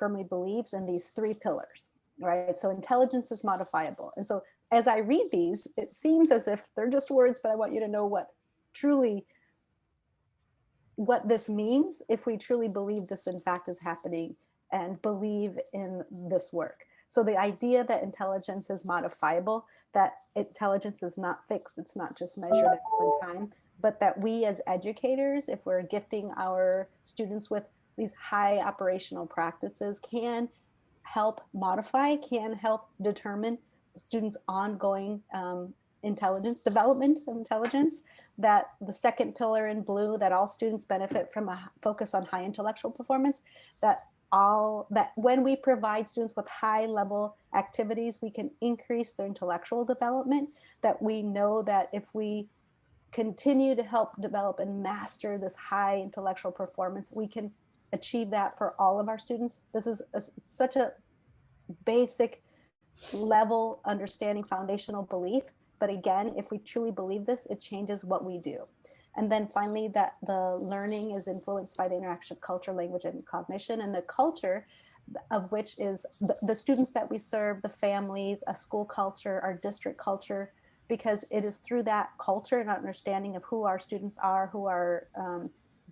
firmly believes in these 3 pillars, right? So intelligence is modifiable. And so as I read these, it seems as if they're just words, but I want you to know what this means if we truly believe this in fact is happening and believe in this work. So the idea that intelligence is modifiable, that intelligence is not fixed, it's not just measured at one time, but that we as educators, if we're gifting our students with these high operational practices, can help modify, can help determine students' ongoing development of intelligence. That the second pillar in blue, that all students benefit from a focus on high intellectual performance, that when we provide students with high level activities, we can increase their intellectual development, that we know that if we continue to help develop and master this high intellectual performance, we can achieve that for all of our students. This is such a basic level understanding, foundational belief. But again, if we truly believe this, it changes what we do. And then finally, that the learning is influenced by the interaction of culture, language, and cognition. And the culture of which is the students that we serve, the families, a school culture, our district culture, because it is through that culture and understanding of who our students are, who our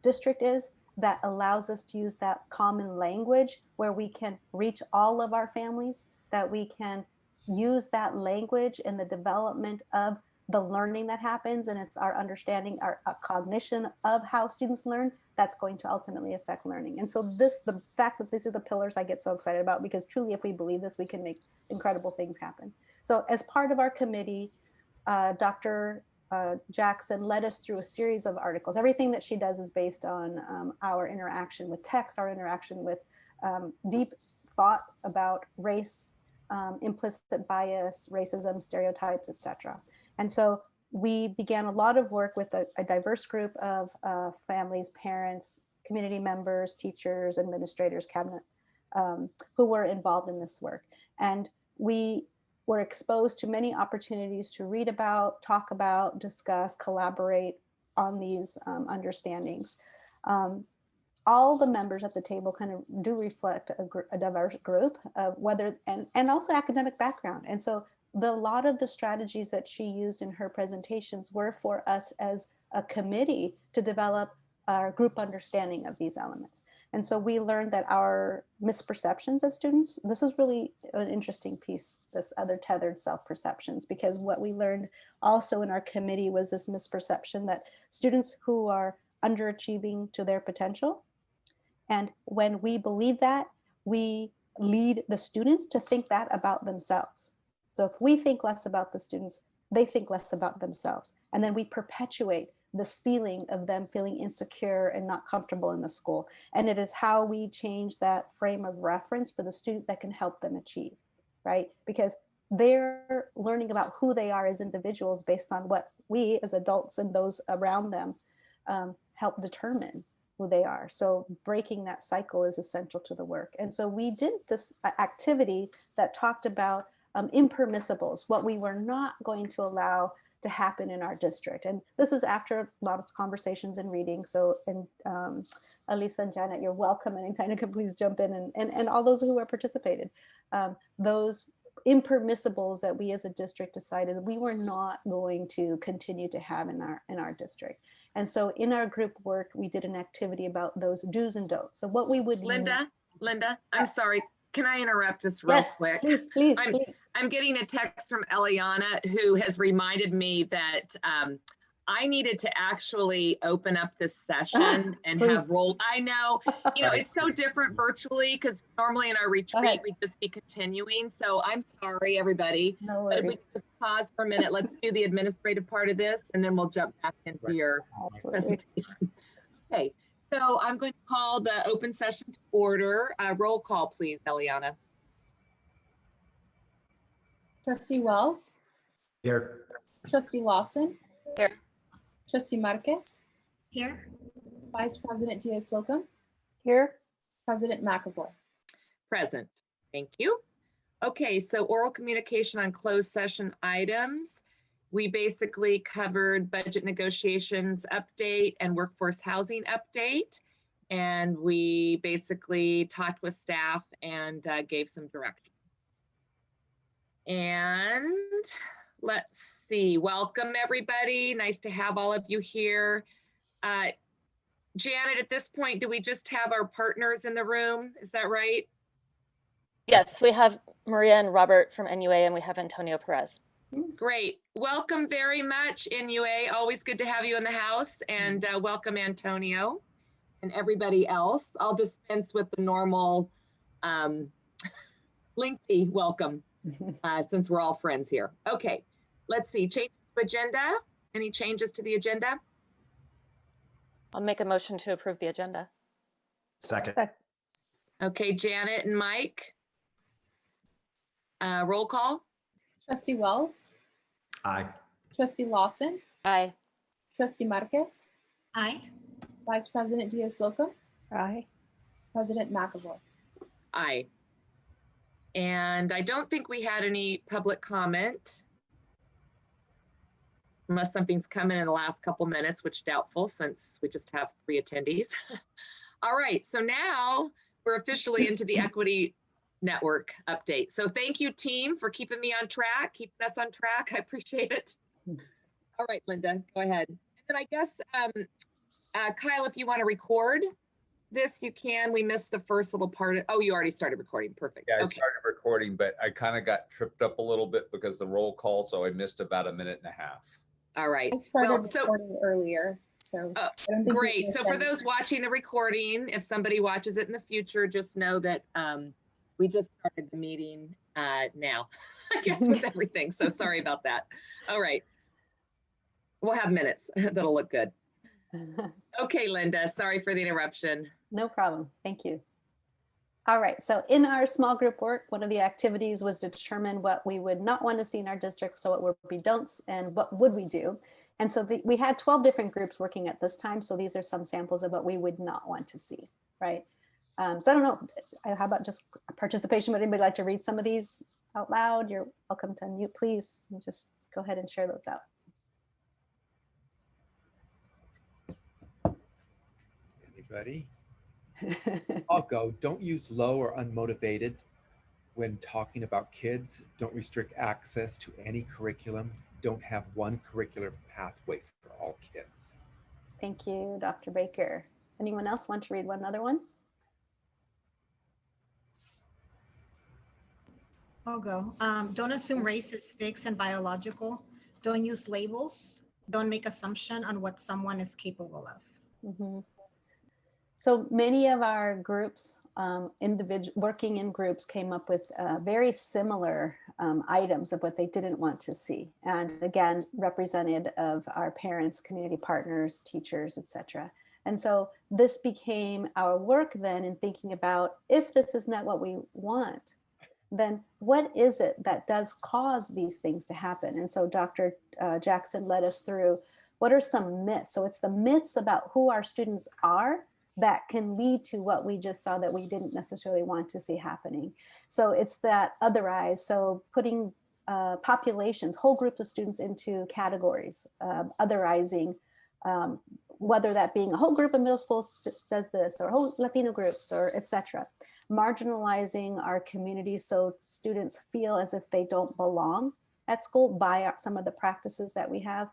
district is, that allows us to use that common language where we can reach all of our families, that we can use that language in the development of the learning that happens, and it's our understanding, our cognition of how students learn that's going to ultimately affect learning. And so the fact that these are the pillars I get so excited about, because truly if we believe this, we can make incredible things happen. So as part of our committee, Dr. Jackson led us through a series of articles. Everything that she does is based on our interaction with text, our interaction with deep thought about race, implicit bias, racism, stereotypes, etc. And so we began a lot of work with a diverse group of families, parents, community members, teachers, administrators, cabinet, who were involved in this work. And we were exposed to many opportunities to read about, talk about, discuss, collaborate on these understandings. All the members at the table kind of do reflect a diverse group of and also academic background. And so a lot of the strategies that she used in her presentations were for us as a committee to develop our group understanding of these elements. And so we learned that our misperceptions of students, this is really an interesting piece, this other tethered self-perceptions, because what we learned also in our committee was this misperception that students who are underachieving to their potential, and when we believe that, we lead the students to think that about themselves. So if we think less about the students, they think less about themselves. And then we perpetuate this feeling of them feeling insecure and not comfortable in the school. And it is how we change that frame of reference for the student that can help them achieve, right? Because they're learning about who they are as individuals based on what we as adults and those around them help determine who they are. So breaking that cycle is essential to the work. And so we did this activity that talked about impermissibles, what we were not going to allow to happen in our district. And this is after a lot of conversations and reading. So, and Alisa and Janet, you're welcome anytime to come, please jump in, and all those who have participated. Those impermissibles that we as a district decided we were not going to continue to have in our district. And so in our group work, we did an activity about those do's and don'ts. So what we would— Linda, I'm sorry. Can I interrupt just real quick? Please. I'm getting a text from Eliana, who has reminded me that I needed to actually open up this session and have roll. I know, it's so different virtually, because normally in our retreat, we'd just be continuing. So I'm sorry, everybody. No worries. But we just pause for a minute. Let's do the administrative part of this, and then we'll jump back into your presentation. Okay. So I'm going to call the open session to order. Roll call, please, Eliana. Trustee Wells. Here. Trustee Lawson. Here. Trustee Marquez. Here. Vice President Diaz-Slocum. Here. President McAvoy. Present. Thank you. Okay, so oral communication on closed session items. We basically covered budget negotiations update and workforce housing update. and we basically talked with staff and gave some direction. And let's see, welcome everybody. Nice to have all of you here. Janet, at this point, do we just have our partners in the room? Is that right? Yes, we have Maria and Robert from NUA, and we have Antonio Perez. Great. Welcome very much, NUA. Always good to have you in the house. And welcome, Antonio, and everybody else. I'll dispense with the normal lengthy welcome since we're all friends here. Okay, let's see. Change to agenda. Any changes to the agenda? I'll make a motion to approve the agenda. Second. Okay, Janet and Mike. Roll call. Trustee Wells, Aye. Trustee Lawson, Aye. Trustee Marquez, Aye. Vice President Diaz-Slocum, Aye. President McAvoy. Aye. And I don't think we had any public comment, unless something's come in the last couple minutes, which doubtful since we just have 3 attendees. All right, so now we're officially into the Equity Network update. So thank you, team, for keeping me on track, keeping us on track. I appreciate it. All right, Linda, go ahead. And then I guess, Kyle, if you want to record this, you can. We missed the first little part. Oh, you already started recording. Perfect. Yeah, I Okay. started recording, but I kind of got tripped up a little bit because the roll call, so I missed about 1.5 minutes. All right. I started Well, so recording earlier, so I don't think great. we So can for those watching the recording, if somebody watches it in the future, just know that we just started the meeting now, I guess, with everything. So sorry about that. All right. We'll have minutes. That'll look good. Okay, Linda, sorry for the interruption. No problem. Thank you. All right. So in our small group work, one of the activities was to determine what we would not want to see in our district. So what would be don'ts and what would we do? And so we had 12 different groups working at this time. So these are some samples of what we would not want to see, right? So I don't know, how about just participation? Would anybody like to read some of these out loud? You're welcome to unmute, please. And just go ahead and share those out. Anybody? I'll go. Don't use low or unmotivated when talking about kids. Don't restrict access to any curriculum. Don't have one curricular pathway for all kids. Thank you, Dr. Baker. Anyone else want to read one other one? I'll go. Don't assume race is fixed and biological. Don't use labels. Don't make assumption on what someone is capable of. Mm-hmm. So many of our groups, working in groups, came up with very similar items of what they didn't want to see. And again, representative of our parents, community partners, teachers, etc. And so this became our work then in thinking about, if this is not what we want, then what is it that does cause these things to happen? And so Dr. Jackson led us through what are some myths. So it's the myths about who our students are that can lead to what we just saw that we didn't necessarily want to see happening. So it's that otherize, so putting populations, whole groups of students into categories, otherizing, whether that being a whole group of middle schools does this, or whole Latino groups, or etc. Marginalizing our communities so students feel as if they don't belong at school by some of the practices that we have.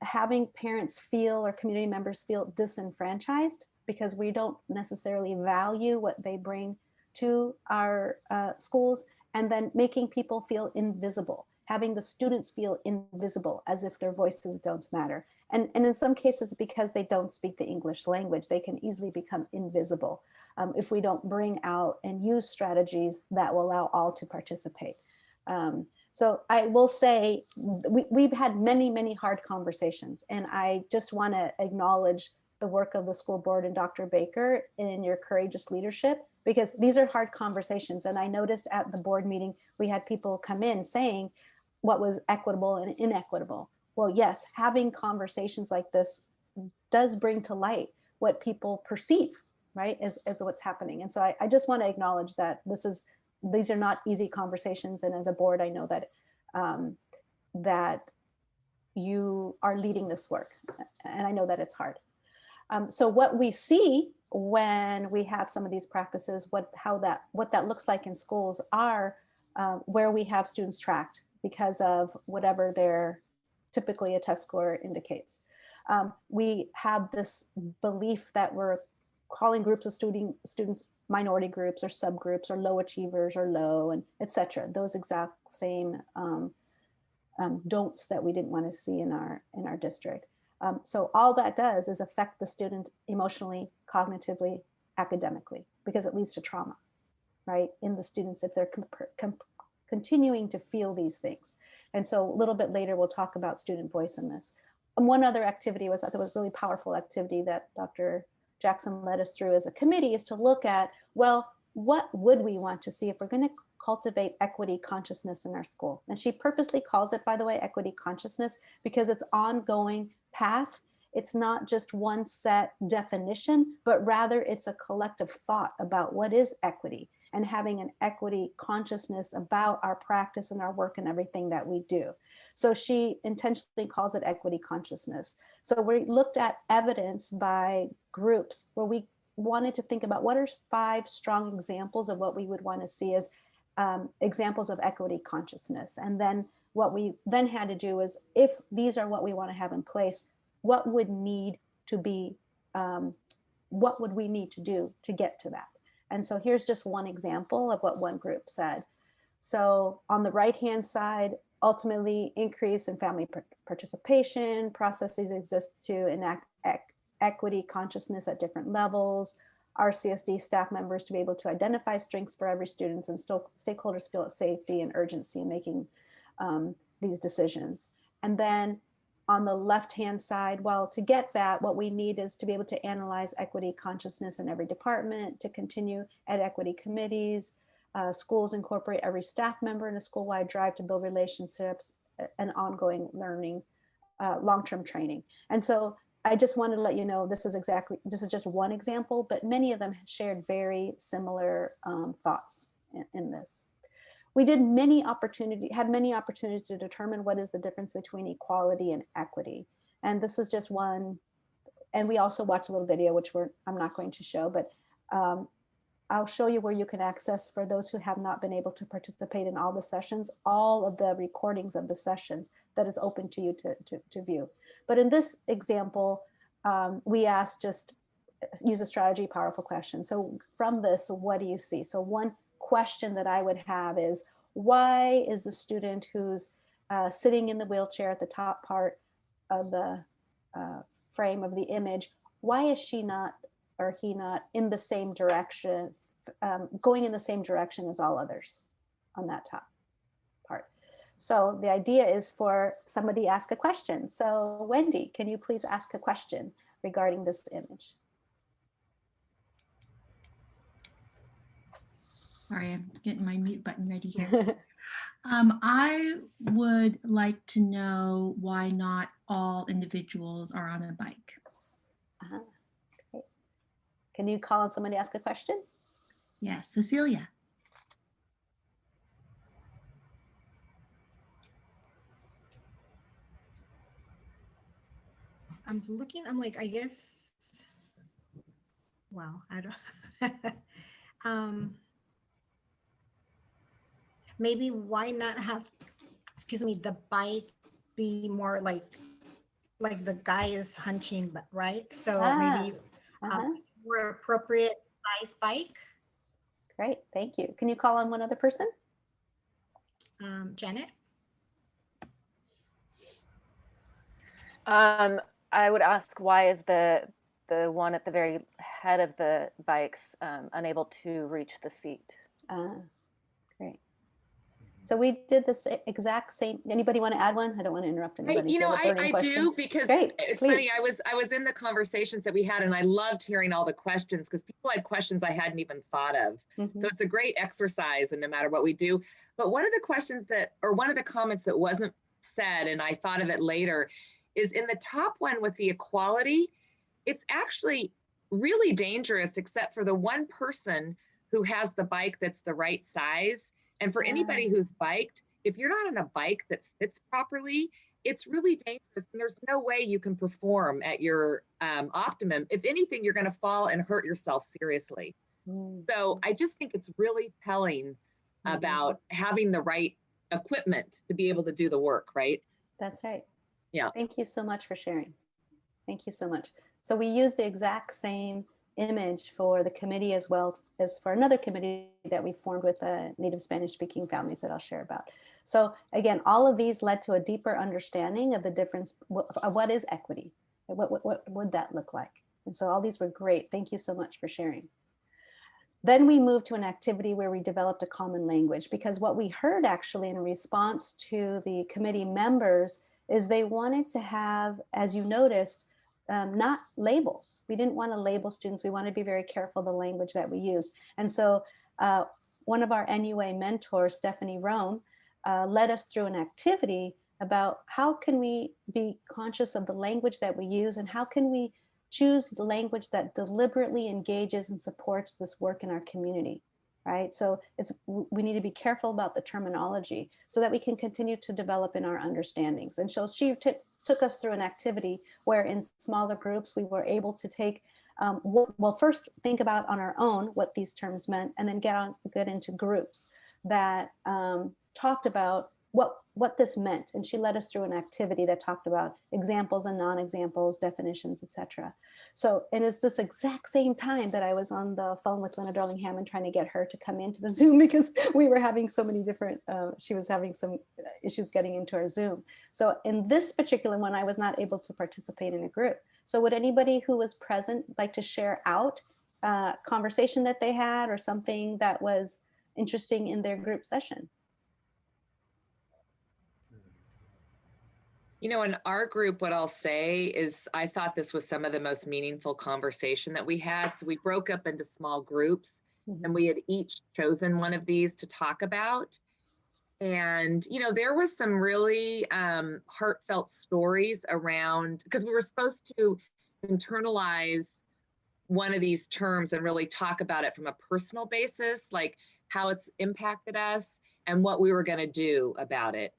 Having parents feel or community members feel disenfranchised because we don't necessarily value what they bring to our schools, and then making people feel invisible, having the students feel invisible as if their voices don't matter. And in some cases, because they don't speak the English language, they can easily become invisible if we don't bring out and use strategies that will allow all to participate. So I will say we've had many, many hard conversations, and I just want to acknowledge the work of the school board and Dr. Baker in your courageous leadership, because these are hard conversations. And I noticed at the board meeting, we had people come in saying what was equitable and inequitable. Well, yes, having conversations like this does bring to light what people perceive, right, as what's happening. And so I just want to acknowledge that these are not easy conversations. And as a board, I know that that you are leading this work, and I know that it's hard. So what we see when we have some of these practices, what that looks like in schools are where we have students tracked because of whatever their typically a test score indicates. We have this belief that we're calling groups of students minority groups or subgroups or low achievers or low, and etc. Those exact same don'ts that we didn't want to see in our district. So all that does is affect the student emotionally, cognitively, academically, because it leads to trauma, right? In the students if they're continuing to feel these things. And so a little bit later, we'll talk about student voice in this. And one other activity I thought was really powerful activity that Dr. Jackson led us through as a committee is to look at, well, what would we want to see if we're going to cultivate equity consciousness in our school? And she purposely calls it, by the way, equity consciousness, because it's ongoing path. It's not just one set definition, but rather it's a collective thought about what is equity and having an equity consciousness about our practice and our work and everything that we do. So she intentionally calls it equity consciousness. So we looked at evidence by groups where we wanted to think about what are 5 strong examples of what we would want to see as examples of equity consciousness. And then what we then had to do is, if these are what we want to have in place, what would need to be, what would we need to do to get to that? And so here's just one example of what one group said. So on the right-hand side, ultimately increase in family participation, processes exist to enact equity consciousness at different levels, RCSD staff members to be able to identify strengths for every student, and stakeholders feel safety and urgency in making these decisions. And then on the left-hand side, well, to get that, what we need is to be able to analyze equity consciousness in every department, to continue at equity committees. Schools incorporate every staff member in a school-wide drive to build relationships and ongoing learning, long-term training. And so I just wanted to let you know, this is just one example, but many of them shared very similar thoughts in this. We had many opportunities to determine what is the difference between equality and equity. And this is just one. And we also watched a little video, which I'm not going to show, but I'll show you where you can access, for those who have not been able to participate in all the sessions, all of the recordings of the sessions that is open to you to view. But in this example, we asked, just use a strategy, powerful question. So from this, what do you see? So one question that I would have is, why is the student who's sitting in the wheelchair at the top part of the frame of the image, why is she not or he not in the same direction, going in the same direction as all others on that top part? So the idea is for somebody to ask a question. So Wendy, can you please ask a question regarding this image? Sorry, I'm getting my mute button ready here. I would like to know why not all individuals are on a bike. Okay. Can you call on somebody to ask a question? Yes, Cecilia. I'm looking, I'm like, I guess, well, I don't, maybe why not have, excuse me, the bike be more like the guy is hunching, but right? So maybe more appropriate size bike. Great, thank you. Can you call on one other person? Janet? I would ask, why is the one at the very head of the bikes unable to reach the seat? Great. So we did this exact same. Anybody want to add one? I don't want to interrupt anybody. I do, because it's funny. I was in the conversations that we had, and I loved hearing all the questions, because people had questions I hadn't even thought of. So it's a great exercise, and no matter what we do. But one of the questions one of the comments that wasn't said, and I thought of it later, is in the top one with the equality. It's actually really dangerous, except for the one person who has the bike that's the right size. And for anybody who's biked, if you're not on a bike that fits properly, it's really dangerous. And there's no way you can perform at your optimum. If anything, you're going to fall and hurt yourself seriously. So I just think it's really telling about having the right equipment to be able to do the work, right? That's right. Yeah. Thank you so much for sharing. Thank you so much. So we use the exact same image for the committee as well as for another committee that we formed with Native Spanish speaking families that I'll share about. So again, all of these led to a deeper understanding of the difference of what is equity. What would that look like? And so all these were great. Thank you so much for sharing. Then we moved to an activity where we developed a common language, because what we heard actually in response to the committee members is they wanted to have, as you noticed, not labels. We didn't want to label students. We want to be very careful the language that we use. And so one of our NUA mentors, Stephanie Rome, led us through an activity about how can we be conscious of the language that we use, and how can we choose the language that deliberately engages and supports this work in our community, right? So we need to be careful about the terminology so that we can continue to develop in our understandings. And so she took us through an activity where in smaller groups, we were able to take, well, first think about on our own what these terms meant, and then get into groups that talked about what this meant. And she led us through an activity that talked about examples and non-examples, definitions, etc. So, and it's this exact same time that I was on the phone with Lena Darling Hammond trying to get her to come into the Zoom, because we were having so many different, she was having some issues getting into our Zoom. So in this particular one, I was not able to participate in a group. So would anybody who was present like to share out a conversation that they had or something that was interesting in their group session? You know, in our group, what I'll say is I thought this was some of the most meaningful conversation that we had. So we broke up into small groups, and we had each chosen one of these to talk about. And, you know, there was some really heartfelt stories around, because we were supposed to internalize one of these terms and really talk about it from a personal basis, like how it's impacted us and what we were going to do about it.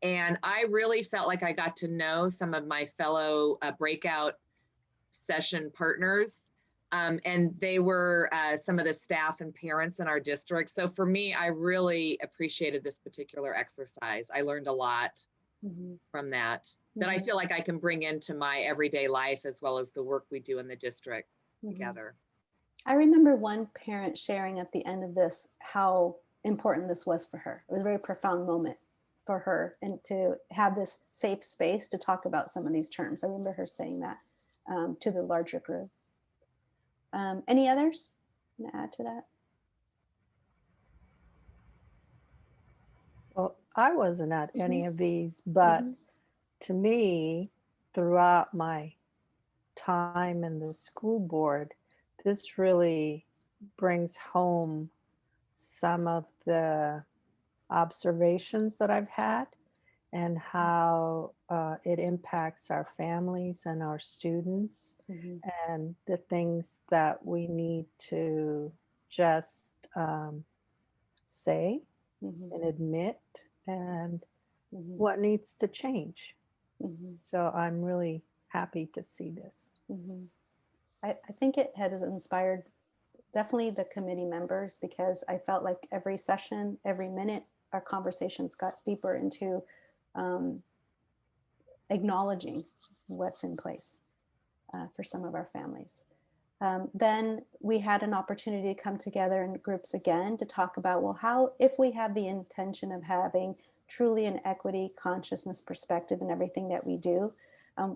And I really felt like I got to know some of my fellow breakout session partners. And they were some of the staff and parents in our district. So for me, I really appreciated this particular exercise. I learned a lot from that I feel like I can bring into my everyday life, as well as the work we do in the district together. I remember one parent sharing at the end of this how important this was for her. It was a very profound moment for her, and to have this safe space to talk about some of these terms. I remember her saying that to the larger group. Any others to add to that? Well, I wasn't at any of these, but to me, throughout my time in the school board, this really brings home some of the observations that I've had, and how it impacts our families and our students, and the things that we need to just say and admit, and what needs to change. So I'm really happy to see this. I think it has inspired definitely the committee members, because I felt like every session, every minute, our conversations got deeper into acknowledging what's in place for some of our families. Then we had an opportunity to come together in groups again to talk about, well, how, if we have the intention of having truly an equity consciousness perspective in everything that we do,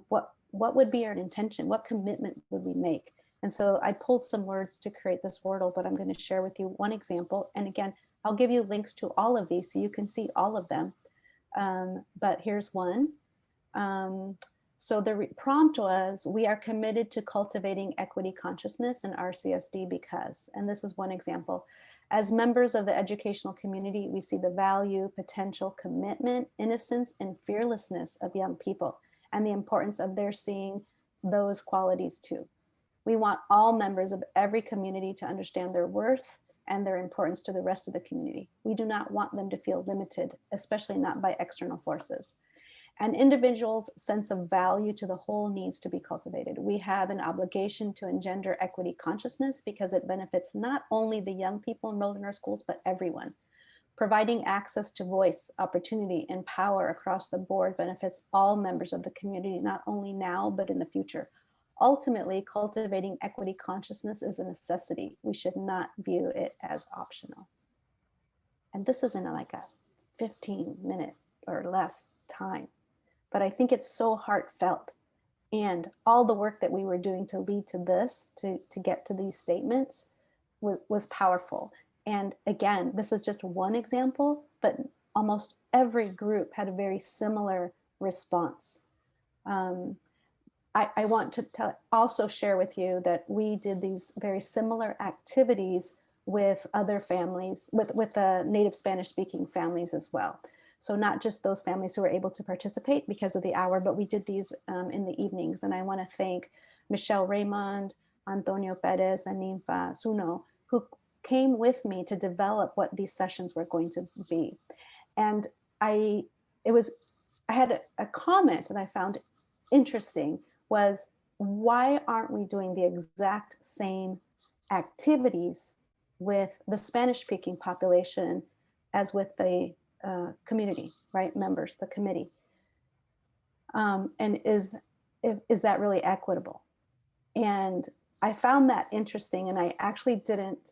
what would be our intention? What commitment would we make? And so I pulled some words to create this wordle, but I'm going to share with you one example. And again, I'll give you links to all of these so you can see all of them. But here's one. So the prompt was, we are committed to cultivating equity consciousness in RCSD because, and this is one example, as members of the educational community, we see the value, potential, commitment, innocence, and fearlessness of young people, and the importance of their seeing those qualities too. We want all members of every community to understand their worth and their importance to the rest of the community. We do not want them to feel limited, especially not by external forces. An individual's sense of value to the whole needs to be cultivated. We have an obligation to engender equity consciousness because it benefits not only the young people enrolled in our schools, but everyone. Providing access to voice, opportunity, and power across the board benefits all members of the community, not only now, but in the future. Ultimately, cultivating equity consciousness is a necessity. We should not view it as optional. And this isn't like a 15-minute or less time, but I think it's so heartfelt. And all the work that we were doing to lead to this, to get to these statements was powerful. And again, this is just one example, but almost every group had a very similar response. I want to also share with you that we did these very similar activities with other families, with the native Spanish speaking families as well. So not just those families who were able to participate because of the hour, but we did these in the evenings. And I want to thank Michelle Raymond, Antonio Perez, and Ninfa Suno, who came with me to develop what these sessions were going to be. And I had a comment that I found interesting was, why aren't we doing the exact same activities with the Spanish speaking population as with the community, right? Members, the committee. And is that really equitable? And I found that interesting, and I actually didn't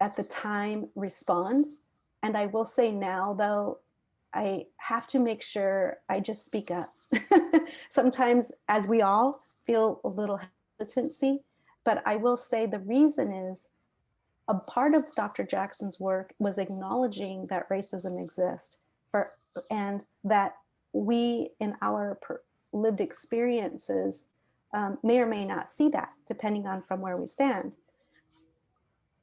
at the time respond. And I will say now, though, I have to make sure I just speak up. Sometimes, as we all feel a little hesitancy, but I will say the reason is a part of Dr. Jackson's work was acknowledging that racism exists and that we in our lived experiences may or may not see that, depending on from where we stand.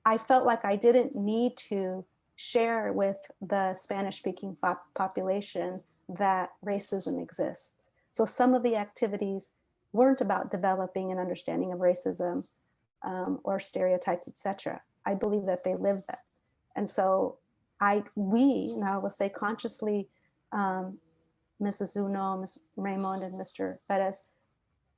I felt like I didn't need to share with the Spanish-speaking population that racism exists. So some of the activities weren't about developing an understanding of racism or stereotypes, etc. I believe that they live that. And so now I will say consciously, Mrs. Zuno, Ms. Raymond, and Mr. Perez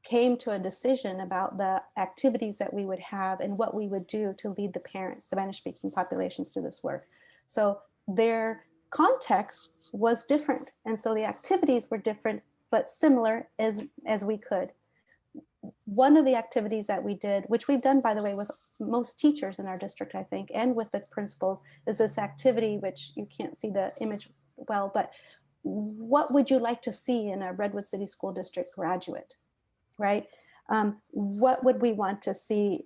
came to a decision about the activities that we would have and what we would do to lead the parents, Spanish-speaking populations, through this work. So their context was different. And so the activities were different, but similar as we could. One of the activities that we did, which we've done, by the way, with most teachers in our district, I think, and with the principals, is this activity, which you can't see the image well, but what would you like to see in a Redwood City School District graduate, right? What would we want to see?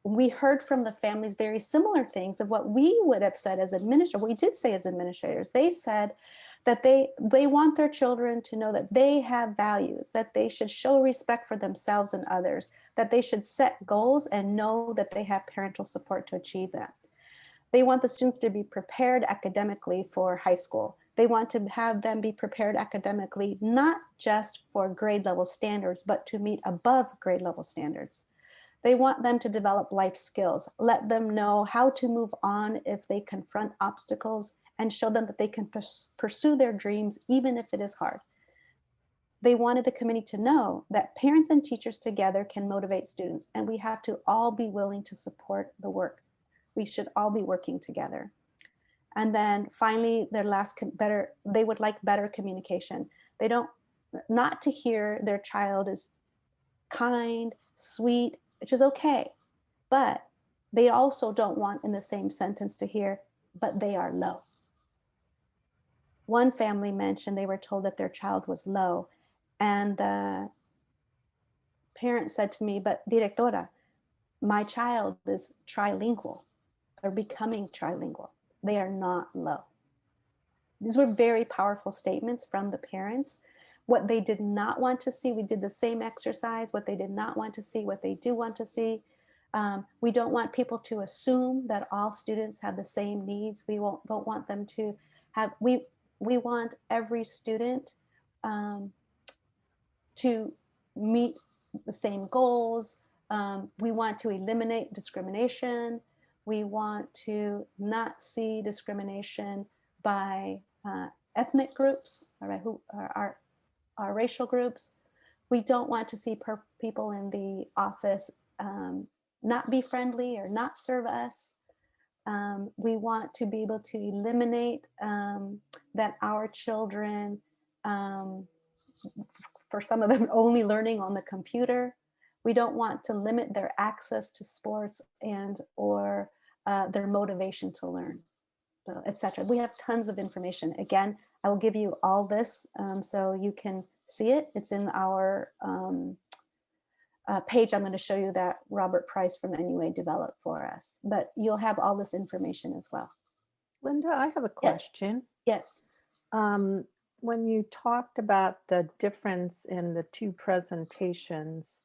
We heard from the families very similar things of what we would have said as administrators. We did say as administrators. They said that they want their children to know that they have values, that they should show respect for themselves and others, that they should set goals and know that they have parental support to achieve them. They want the students to be prepared academically for high school. They want to have them be prepared academically, not just for grade level standards, but to meet above grade level standards. They want them to develop life skills, let them know how to move on if they confront obstacles, and show them that they can pursue their dreams even if it is hard. They wanted the committee to know that parents and teachers together can motivate students, and we have to all be willing to support the work. We should all be working together. And then finally, they would like better communication. They don't, not to hear their child is kind, sweet, which is okay, but they also don't want in the same sentence to hear, but they are low. One family mentioned they were told that their child was low, and the parent said to me, but directora, my child is trilingual or becoming trilingual. They are not low. These were very powerful statements from the parents. What they did not want to see, we did the same exercise. What they did not want to see, what they do want to see. We don't want people to assume that all students have the same needs. We don't want them to have, we want every student to meet the same goals. We want to eliminate discrimination. We want to not see discrimination by ethnic groups, all right, who are our racial groups. We don't want to see people in the office not be friendly or not serve us. We want to be able to eliminate that our children, for some of them, only learning on the computer. We don't want to limit their access to sports and or their motivation to learn, etc. We have tons of information. Again, I will give you all this so you can see it. It's in our page. I'm going to show you that Robert Price from NUA developed for us, but you'll have all this information as well. Linda, I have a question. Yes. When you talked about the difference in the two presentations,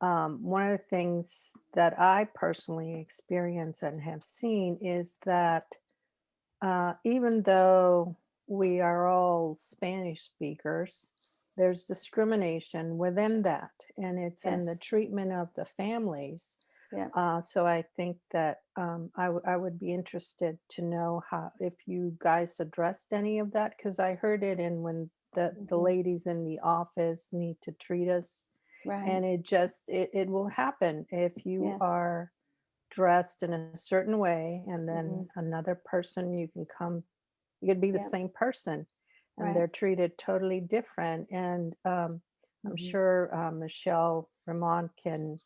one of the things that I personally experience and have seen is that even though we are all Spanish speakers, there's discrimination within that, and it's in the Yes. treatment of the families. Yeah. So I think that I would be interested to know how, if you guys addressed any of that, because I heard it in when the ladies in the office need to treat us, Right. and it will happen if you Yes. are dressed in a certain way, and then another person, you could be the Yep. same person, and Right. they're treated totally different. And I'm sure Michelle Ramon can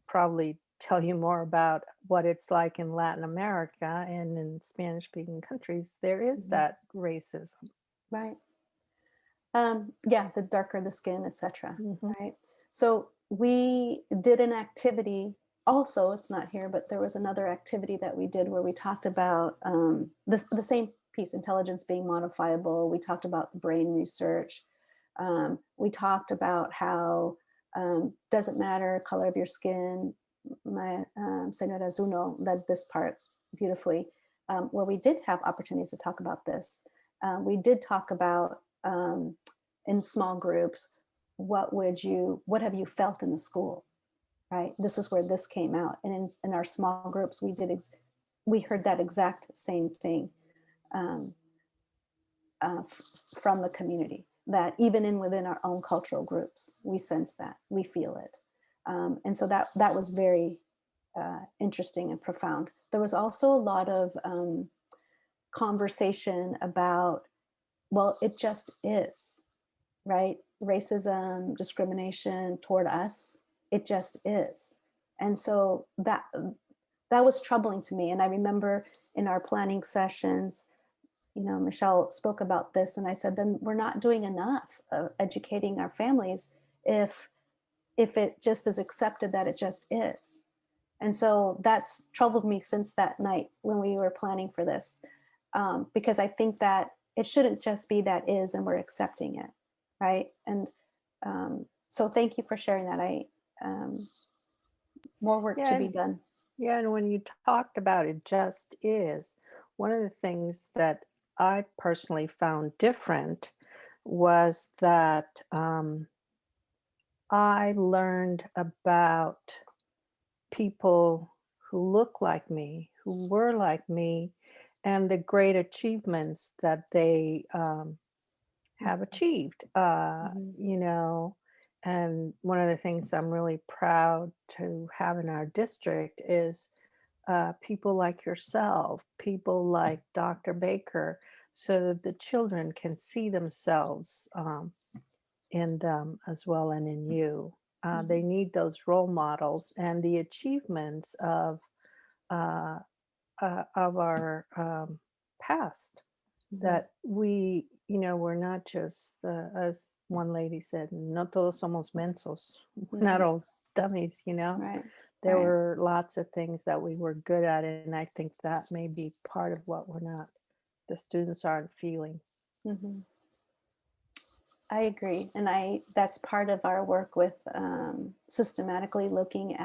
probably tell you more about what it's like in Latin America and in Spanish speaking countries. There is that racism. Right. Yeah, the darker the skin, etc. Right. So we did an activity. Also, it's not here, but there was another activity that we did where we talked about the same piece, intelligence being modifiable. We talked about the brain research. We talked about how doesn't matter color of your skin. My Senora Zuno led this part beautifully, where we did have opportunities to talk about this. We did talk about in small groups, what have you felt in the school, right? This is where this came out. And in our small groups, we heard that exact same thing from the community, that even within our own cultural groups, we sense that, we feel it. And so that was very interesting and profound. There was also a lot of conversation about, well, it just is, right? Racism, discrimination toward us, it just is. And so that was troubling to me. And I remember in our planning sessions, Michelle spoke about this, and I said, then we're not doing enough of educating our families if it just is accepted that it just is. And so that's troubled me since that night when we were planning for this, because I think that it shouldn't just be that is and we're accepting it, right? And so thank you for sharing that. More work to be done. Yeah, and when you talked about it just is, one of the things that I personally found different was that I learned about people who look like me, who were like me, and the great achievements that they have achieved, and one of the things I'm really proud to have in our district is people like yourself, people like Dr. Baker, so that the children can see themselves in them as well, and in you. They need those role models and the achievements of our past, that we're not just, as one lady said, no todos somos mensos, we're not all dummies, Right. There were lots of things that we were good at, and I think that may be part of what the students aren't feeling. I agree. And that's part of our work with systemically looking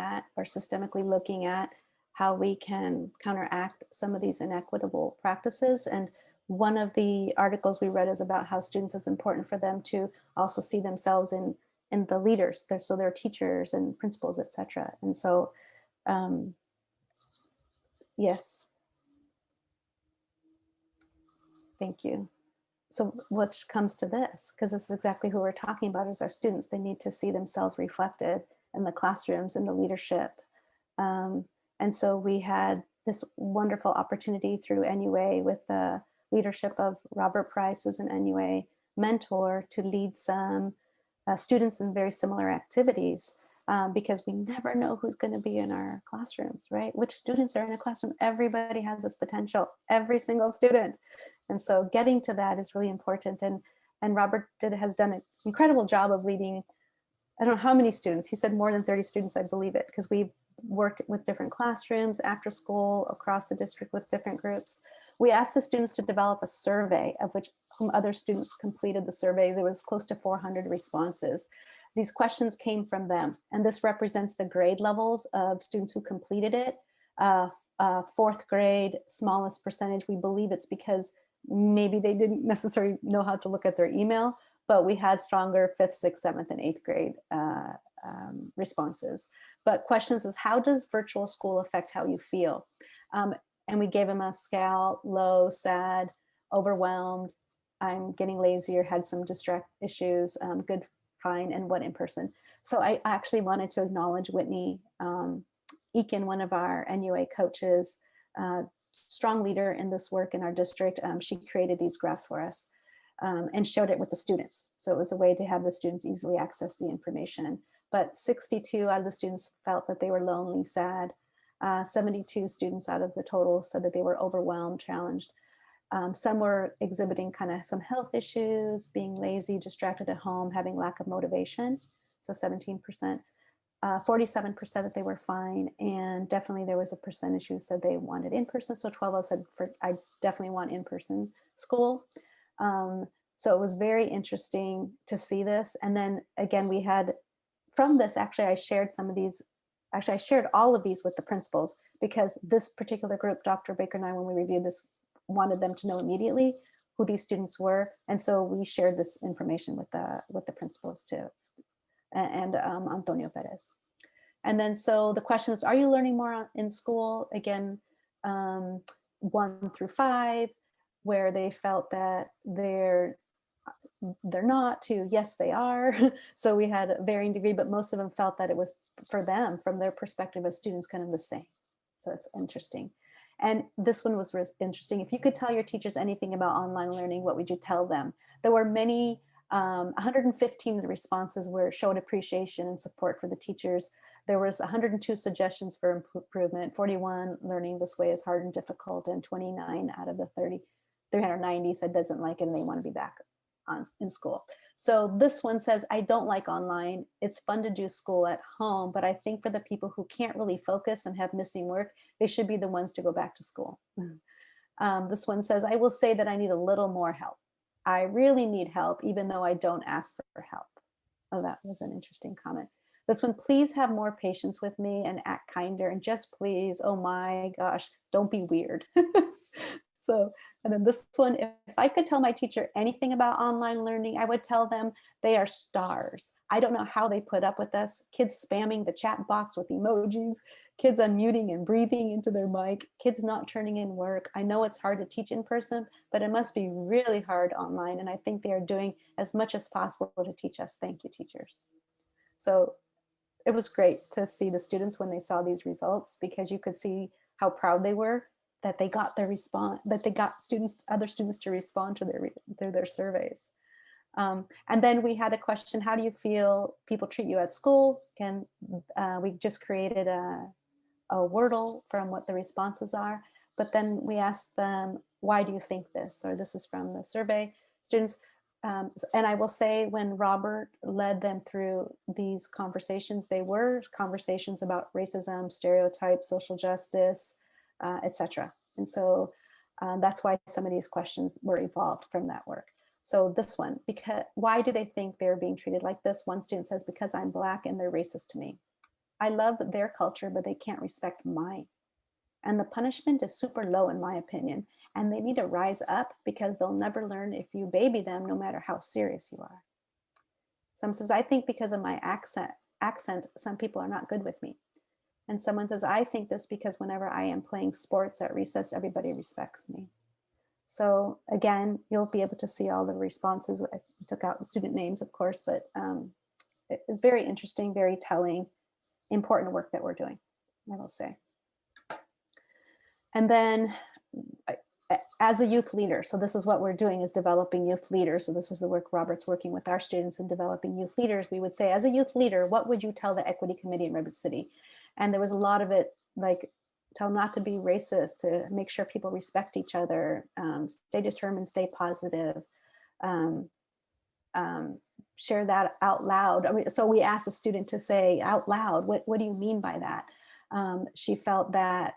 at how we can counteract some of these inequitable practices. And one of the articles we read is about how students, it's important for them to also see themselves in the leaders, so their teachers and principals, etc. And so Yes. Thank you. So which comes to this, because this is exactly who we're talking about is our students. They need to see themselves reflected in the classrooms and the leadership. And so we had this wonderful opportunity through NUA with the leadership of Robert Price, who's an NUA mentor, to lead some students in very similar activities, because we never know who's going to be in our classrooms, right? Which students are in a classroom? Everybody has this potential, every single student. And so getting to that is really important. And Robert has done an incredible job of leading, I don't know how many students, he said more than 30 students, I believe it, because we worked with different classrooms, after school, across the district with different groups. We asked the students to develop a survey of which whom other students completed the survey. There was close to 400 responses. These questions came from them, and this represents the grade levels of students who completed it. Fourth grade, smallest percentage. We believe it's because maybe they didn't necessarily know how to look at their email, but we had stronger 5th, 6th, 7th, and 8th grade responses. But questions is, how does virtual school affect how you feel? And we gave them a scale: low, sad, overwhelmed, I'm getting lazier, had some distract issues, good, fine, and what in person. So I actually wanted to acknowledge Whitney Eakin, one of our NUA coaches, strong leader in this work in our district. She created these graphs for us and showed it with the students. So it was a way to have the students easily access the information. But 62 out of the students felt that they were lonely, sad. 72 students out of the total said that they were overwhelmed, challenged. Some were exhibiting kind of some health issues, being lazy, distracted at home, having lack of motivation. So 17%, 47% that they were fine. And definitely there was a percentage who said they wanted in-person. So 12 said, I definitely want in-person school. So it was very interesting to see this. And then again, we had from this, actually, I shared some of these. Actually, I shared all of these with the principals, because this particular group, Dr. Baker and I, when we reviewed this, wanted them to know immediately who these students were. And so we shared this information with the principals too, and Antonio Perez. And then, so the question is, are you learning more in school? Again, 1 through 5, where they felt that they're not, to yes, they are. So we had a varying degree, but most of them felt that it was, for them, from their perspective as students, kind of the same. So it's interesting. And this one was interesting. If you could tell your teachers anything about online learning, what would you tell them? There were many, 115 of the responses showed appreciation and support for the teachers. There was 102 suggestions for improvement, 41 learning this way is hard and difficult, and 29 out of the 390 said doesn't like it and they want to be back in school. So this one says, I don't like online. It's fun to do school at home, but I think for the people who can't really focus and have missing work, they should be the ones to go back to school. This one says, I will say that I need a little more help. I really need help, even though I don't ask for help. Oh, that was an interesting comment. This one, please have more patience with me and act kinder, and just please, oh my gosh, don't be weird. So, and then this one, if I could tell my teacher anything about online learning, I would tell them they are stars. I don't know how they put up with us. Kids spamming the chat box with emojis, kids unmuting and breathing into their mic, kids not turning in work. I know it's hard to teach in person, but it must be really hard online. And I think they are doing as much as possible to teach us. Thank you, teachers. So it was great to see the students when they saw these results, because you could see how proud they were that they got their response, that they got other students to respond to their surveys. And then we had a question, how do you feel people treat you at school? We just created a Wordle from what the responses are, but then we asked them, why do you think this? Or this is from the survey students. And I will say, when Robert led them through these conversations, they were conversations about racism, stereotypes, social justice, etc. And so that's why some of these questions were evolved from that work. So this one, why do they think they're being treated like this? One student says, because I'm Black and they're racist to me. I love their culture, but they can't respect mine. And the punishment is super low, in my opinion. And they need to rise up, because they'll never learn if you baby them, no matter how serious you are. Some says, I think because of my accent, some people are not good with me. And someone says, I think this because whenever I am playing sports at recess, everybody respects me. So again, you'll be able to see all the responses. I took out the student names, of course, but it is very interesting, very telling, important work that we're doing, I will say. And then as a youth leader, so this is what we're doing, is developing youth leaders. So this is the work Robert's working with our students in developing youth leaders. We would say, as a youth leader, what would you tell the Equity Committee in Redwood City? And there was a lot of it, like, tell not to be racist, to make sure people respect each other, stay determined, stay positive, share that out loud. I mean, so we asked a student to say out loud, what do you mean by that? She felt that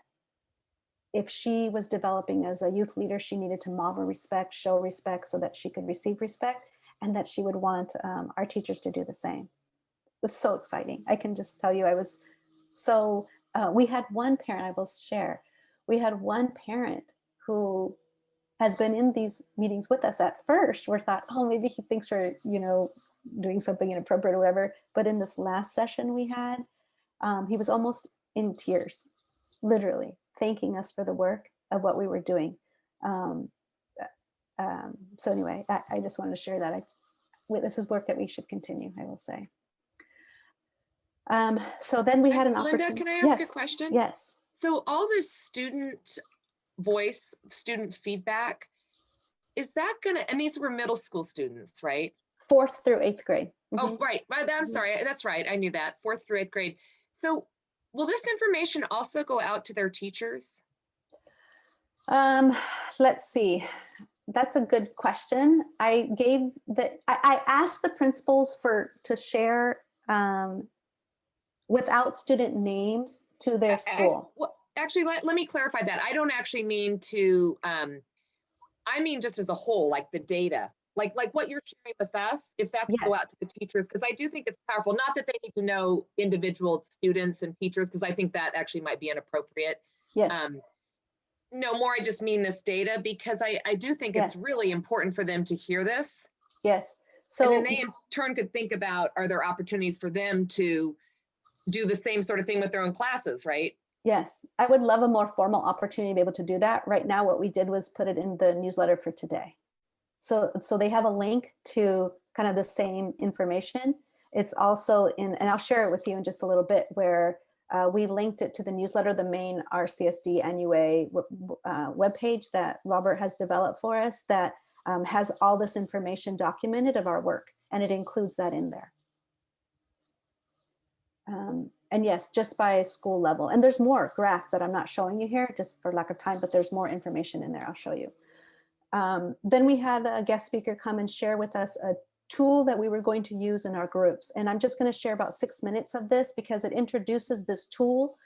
if she was developing as a youth leader, she needed to model respect, show respect so that she could receive respect, and that she would want our teachers to do the same. It was so exciting. I can just tell you, I was so, we had one parent, I will share, we had one parent who has been in these meetings with us. At first, we thought, oh, maybe he thinks we're, doing something inappropriate or whatever. But in this last session we had, he was almost in tears, literally thanking us for the work of what we were doing. So anyway, I just wanted to share that. This is work that we should continue, I will say. So then we had an opportunity. Linda, can I ask a question? Yes. So all this student voice, student feedback, is that gonna, and these were middle school students, right? 4th through 8th grade. Oh, right. I'm sorry. That's right. I knew that. 4th through 8th grade. So will this information also go out to their teachers? Let's see. That's a good question. I asked the principals to share without student names to their school. Well, actually, let me clarify that. I don't actually mean to, I mean just as a whole, like the data, like what you're sharing with us, if that's go out to the teachers, because I do think it's powerful. Not that they need to know individual students and teachers, because I think that actually might be inappropriate. Yes. No, more I just mean this data, because I do think it's really important for them to hear this. Yes. So and then they in turn could think about, are there opportunities for them to do the same sort of thing with their own classes, right? Yes, I would love a more formal opportunity to be able to do that. Right now, what we did was put it in the newsletter for today. So they have a link to kind of the same information. It's also in, and I'll share it with you in just a little bit, where we linked it to the newsletter, the main RCSD NUA webpage that Robert has developed for us that has all this information documented of our work, and it includes that in there. And yes, just by school level. And there's more graph that I'm not showing you here just for lack of time, but there's more information in there. I'll show you. Then we had a guest speaker come and share with us a tool that we were going to use in our groups. And I'm just going to share about 6 minutes of this because it introduces this tool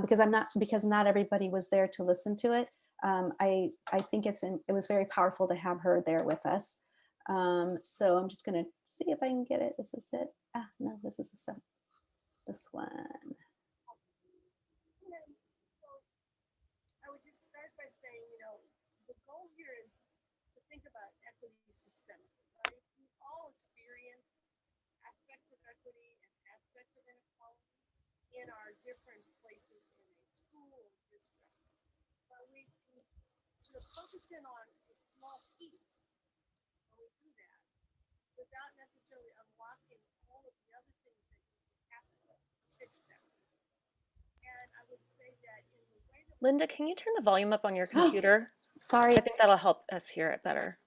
because not everybody was there to listen to it. I think it was very powerful to have her there with us. So I'm just going to see if I can get it. This is it. Ah, no, this is this one. I would just start by saying, the goal here is to think about equity systemically, right? We all experience aspects of equity and aspects of inequality in our different places in a school or district. But we sort of focus in on a small piece when we do that without necessarily unlocking all of the other things that need to happen to fix that. And I would say that in the way that Linda, can you turn the volume up on your computer? Sorry. I think that'll help us hear it better.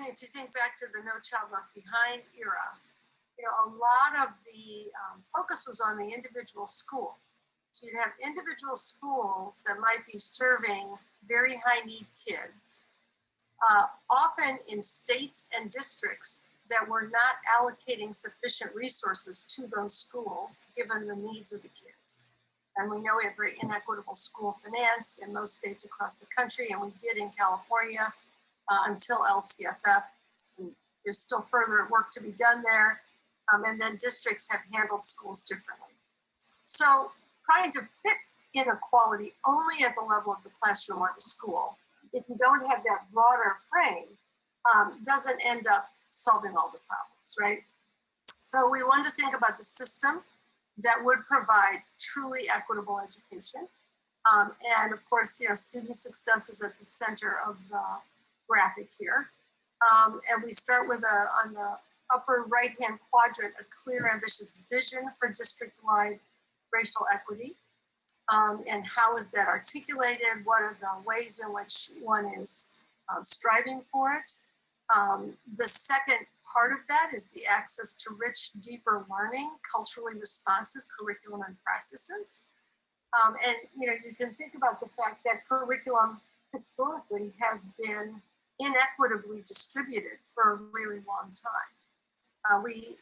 if you think back to the No Child Left Behind era, a lot of the focus was on the individual school. So you'd have individual schools that might be serving very high need kids, often in states and districts that were not allocating sufficient resources to those schools given the needs of the kids. And we know we have very inequitable school finance in most states across the country, and we did in California until LCFF. There's still further work to be done there. And then districts have handled schools differently. So trying to fix inequality only at the level of the classroom or the school, if you don't have that broader frame, doesn't end up solving all the problems, right? So we want to think about the system that would provide truly equitable education. And of course, student success is at the center of the graphic here. And we start with on the upper right-hand quadrant, a clear, ambitious vision for district-wide racial equity. And how is that articulated? What are the ways in which one is striving for it? The second part of that is the access to rich, deeper learning, culturally responsive curriculum and practices. And you can think about the fact that curriculum historically has been inequitably distributed for a really long time. We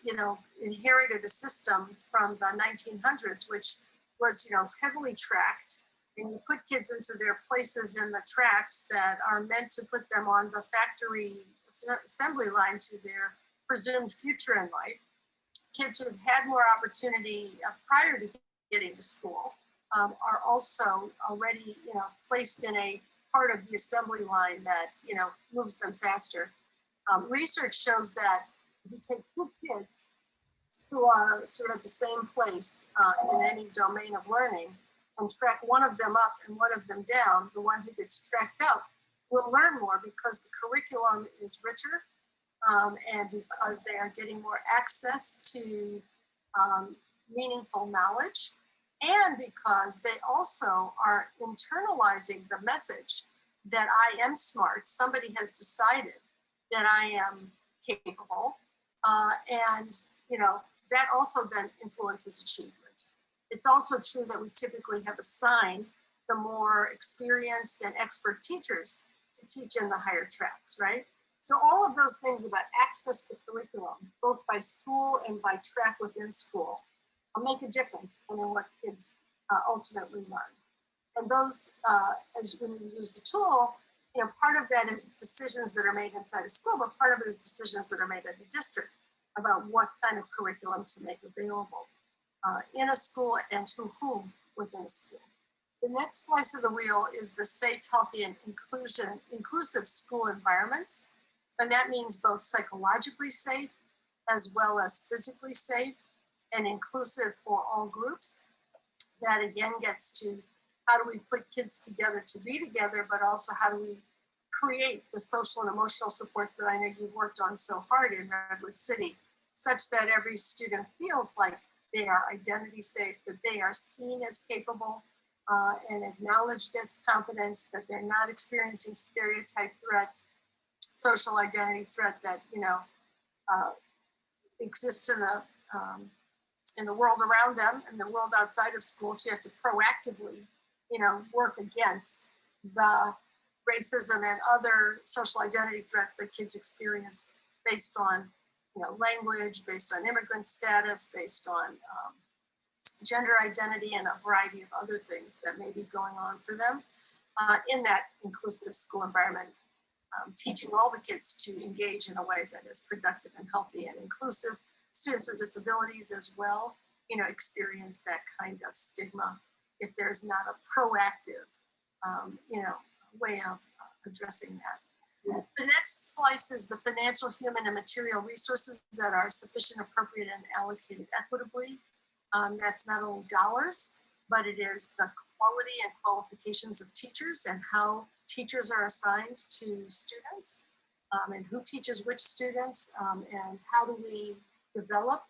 inherited a system from the 1900s, which was heavily tracked, and you put kids into their places in the tracks that are meant to put them on the factory assembly line to their presumed future in life. Kids who've had more opportunity prior to getting to school are also already placed in a part of the assembly line that moves them faster. Research shows that if you take two kids who are sort of the same place in any domain of learning and track one of them up and one of them down, the one who gets tracked up will learn more because the curriculum is richer and because they are getting more access to meaningful knowledge, and because they also are internalizing the message that I am smart. Somebody has decided that I am capable, and that also then influences achievement. It's also true that we typically have assigned the more experienced and expert teachers to teach in the higher tracks, right? So all of those things about access to curriculum, both by school and by track within school, make a difference in what kids ultimately learn. And those, as when you use the tool, part of that is decisions that are made inside a school, but part of it is decisions that are made at the district about what kind of curriculum to make available in a school and to whom within a school. The next slice of the wheel is the safe, healthy, and inclusive school environments. And that means both psychologically safe as well as physically safe and inclusive for all groups. That again gets to how do we put kids together to be together, but also how do we create the social and emotional supports that I know you've worked on so hard in Redwood City, such that every student feels like they are identity safe, that they are seen as capable and acknowledged as competent, that they're not experiencing stereotype threat, social identity threat that exists in the world around them and the world outside of school. So you have to proactively, work against the racism and other social identity threats that kids experience based on, language, based on immigrant status, based on gender identity, and a variety of other things that may be going on for them in that inclusive school environment. Teaching all the kids to engage in a way that is productive and healthy and inclusive. Students with disabilities as well, experience that kind of stigma if there's not a proactive, way of addressing that. The next slice is the financial, human, and material resources that are sufficient, appropriate, and allocated equitably. That's not only dollars, but it is the quality and qualifications of teachers and how teachers are assigned to students and who teaches which students and how do we develop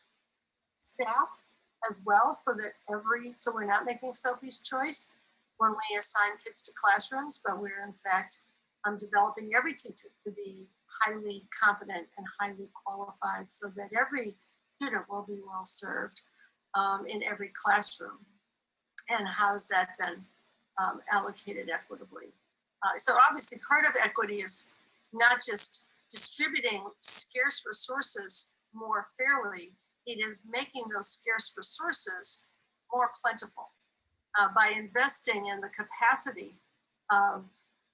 staff as well so that so we're not making Sophie's choice when we assign kids to classrooms, but we're in fact developing every teacher to be highly competent and highly qualified so that every student will be well served in every classroom. And how's that then allocated equitably? So obviously part of equity is not just distributing scarce resources more fairly, it is making those scarce resources more plentiful by investing in the capacity of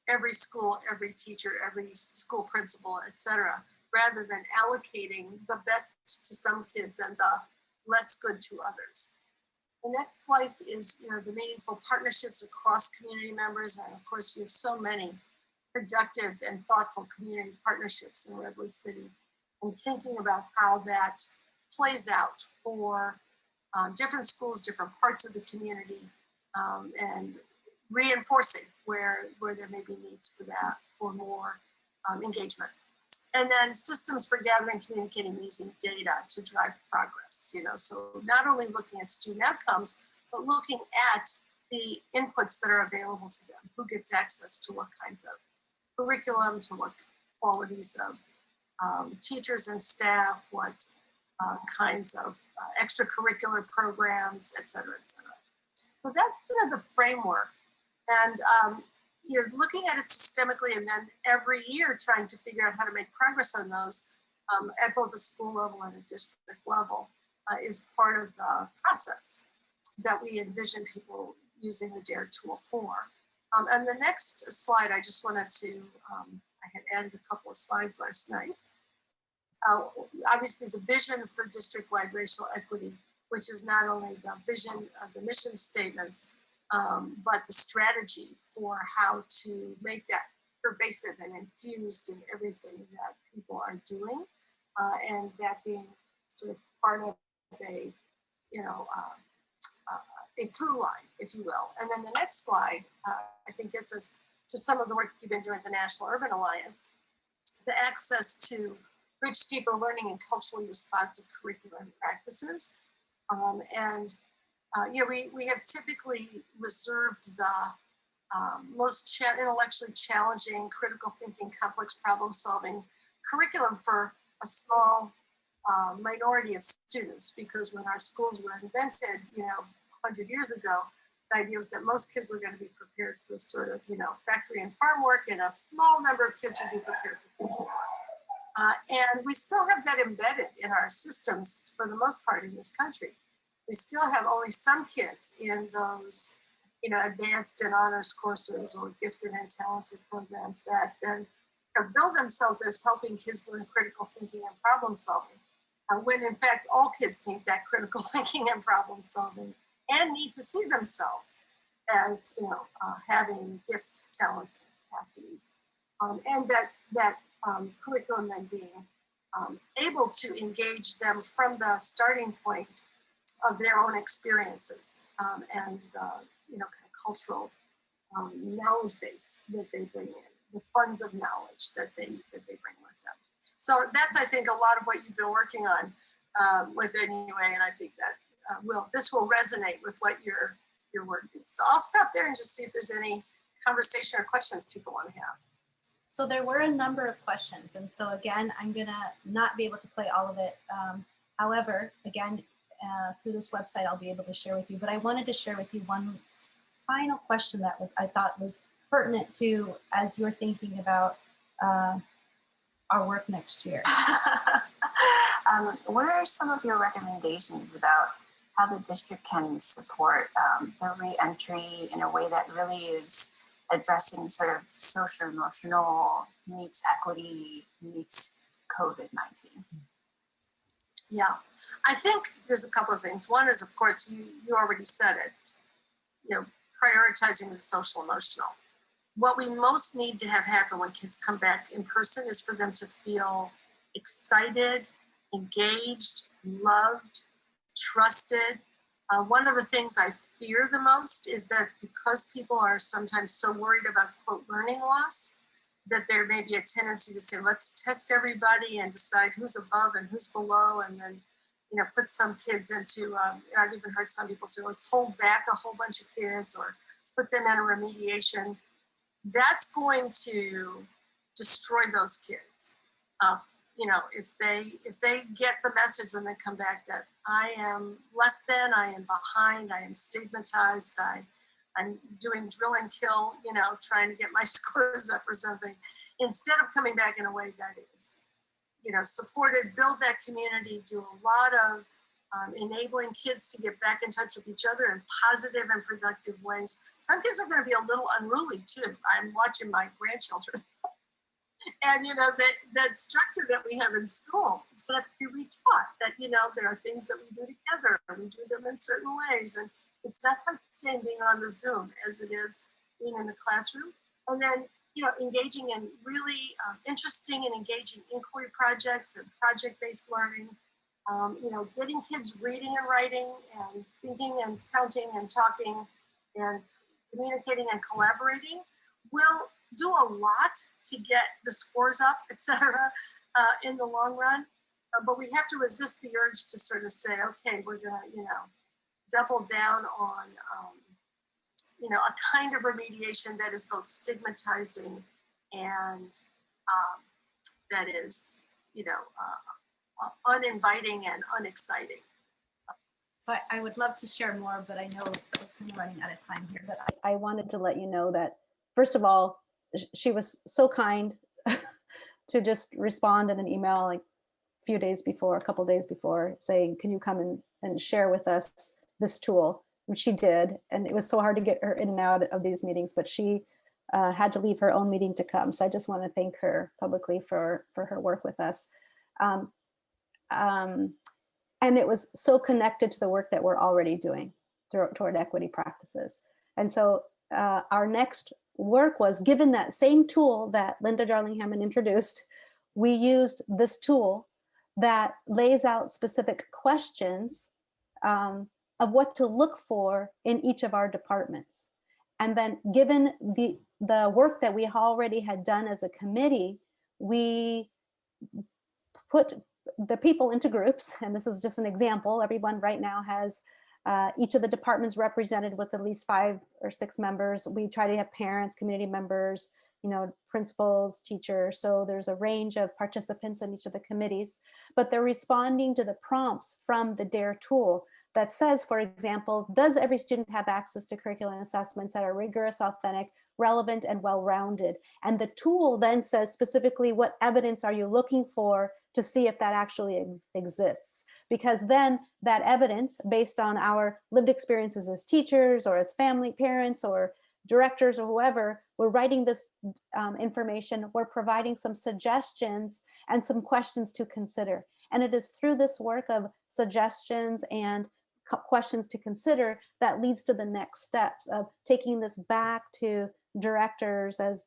every school, every teacher, every school principal, et cetera, rather than allocating the best to some kids and the less good to others. The next slice is, the meaningful partnerships across community members. And of course, you have so many productive and thoughtful community partnerships in Redwood City, and thinking about how that plays out for different schools, different parts of the community, and reinforcing where there may be needs for that, for more engagement. And then systems for gathering, communicating, using data to drive progress, so not only looking at student outcomes, but looking at the inputs that are available to them, who gets access to what kinds of curriculum, to what qualities of teachers and staff, what kinds of extracurricular programs, et cetera, et cetera. So that's the framework. And you're looking at it systemically, and then every year trying to figure out how to make progress on those at both the school level and a district level is part of the process that we envision people using the DARE tool for. And the next slide, I just wanted to, I had added a couple of slides last night. Obviously, the vision for district-wide racial equity, which is not only the vision of the mission statements, but the strategy for how to make that pervasive and infused in everything that people are doing, and that being sort of part of a, a through line, if you will. And then the next slide, I think, gets us to some of the work you've been doing at the National Urban Alliance, the access to rich, deeper learning and culturally responsive curriculum practices. We have typically reserved the most intellectually challenging, critical thinking, complex problem solving curriculum for a small minority of students, because when our schools were invented, 100 years ago, the idea was that most kids were going to be prepared for sort of, factory and farm work, and a small number of kids would be prepared for thinking work. And we still have that embedded in our systems for the most part in this country. We still have only some kids in those, advanced and honors courses or gifted and talented programs that then build themselves as helping kids learn critical thinking and problem solving, when in fact all kids need that critical thinking and problem solving and need to see themselves as, having gifts, talents, and capacities. And that curriculum then being able to engage them from the starting point of their own experiences and kind of cultural knowledge base that they bring in, the funds of knowledge that they bring with them. So that's, I think, a lot of what you've been working on with anyway, and I think that this will resonate with what you're working. So I'll stop there and just see if there's any conversation or questions people want to have. So there were a number of questions. And so again, I'm gonna not be able to play all of it. However, again, through this website, I'll be able to share with you, but I wanted to share with you one final question that I thought was pertinent to, as you're thinking about our work next year. What are some of your recommendations about how the district can support the re-entry in a way that really is addressing sort of social emotional meets equity meets COVID-19? Yeah, I think there's a couple of things. One is, of course, you already said it, prioritizing the social emotional. What we most need to have happen when kids come back in person is for them to feel excited, engaged, loved, trusted. One of the things I fear the most is that because people are sometimes so worried about, quote, learning loss, that there may be a tendency to say, let's test everybody and decide who's above and who's below, and then, put some kids into, I've even heard some people say, let's hold back a whole bunch of kids or put them in a remediation. That's going to destroy those kids. If they get the message when they come back that I am less than, I am behind, I am stigmatized, I'm doing drill and kill, trying to get my scores up or something, instead of coming back in a way that is, supported, build that community, do a lot of enabling kids to get back in touch with each other in positive and productive ways. Some kids are going to be a little unruly too. I'm watching my grandchildren. And, that structure that we have in school is going to be retaught, that, there are things that we do together and we do them in certain ways. And it's not quite the same being on the Zoom as it is being in the classroom. And then, engaging in really interesting and engaging inquiry projects and project-based learning, You know, getting kids reading and writing and thinking and counting and talking and communicating and collaborating will do a lot to get the scores up, etc. In the long run. But we have to resist the urge to sort of say, okay, we're gonna, you know, double down on, you know, a kind of remediation that is both stigmatizing and that is, you know, uninviting and unexciting. So I would love to share more, but I know we're kind of running out of time here. But I wanted to let you know that, first of all, she was so kind to just respond in an email like a few days before, a couple days before, saying, can you come and share with us this tool? Which she did. And it was so hard to get her in and out of these meetings, but she had to leave her own meeting to come. So I just want to thank her publicly for her work with us. And it was so connected to the work that we're already doing toward equity practices. And so our next work was, given that same tool that Linda Darling-Hammond introduced, we used this tool that lays out specific questions of what to look for in each of our departments. And then given the work that we already had done as a committee, we put the people into groups, and this is just an example. Everyone right now has each of the departments represented with at least 5 or 6 members. We try to have parents, community members, you know, principals, teachers. So there's a range of participants in each of the committees, but they're responding to the prompts from the DARE tool that says, for example, does every student have access to curriculum assessments that are rigorous, authentic, relevant, and well-rounded? And the tool then says specifically, what evidence are you looking for to see if that actually exists? Because then that evidence, based on our lived experiences as teachers or as family parents or directors or whoever, we're writing this information, we're providing some suggestions and some questions to consider. And it is through this work of suggestions and questions to consider that leads to the next steps of taking this back to directors as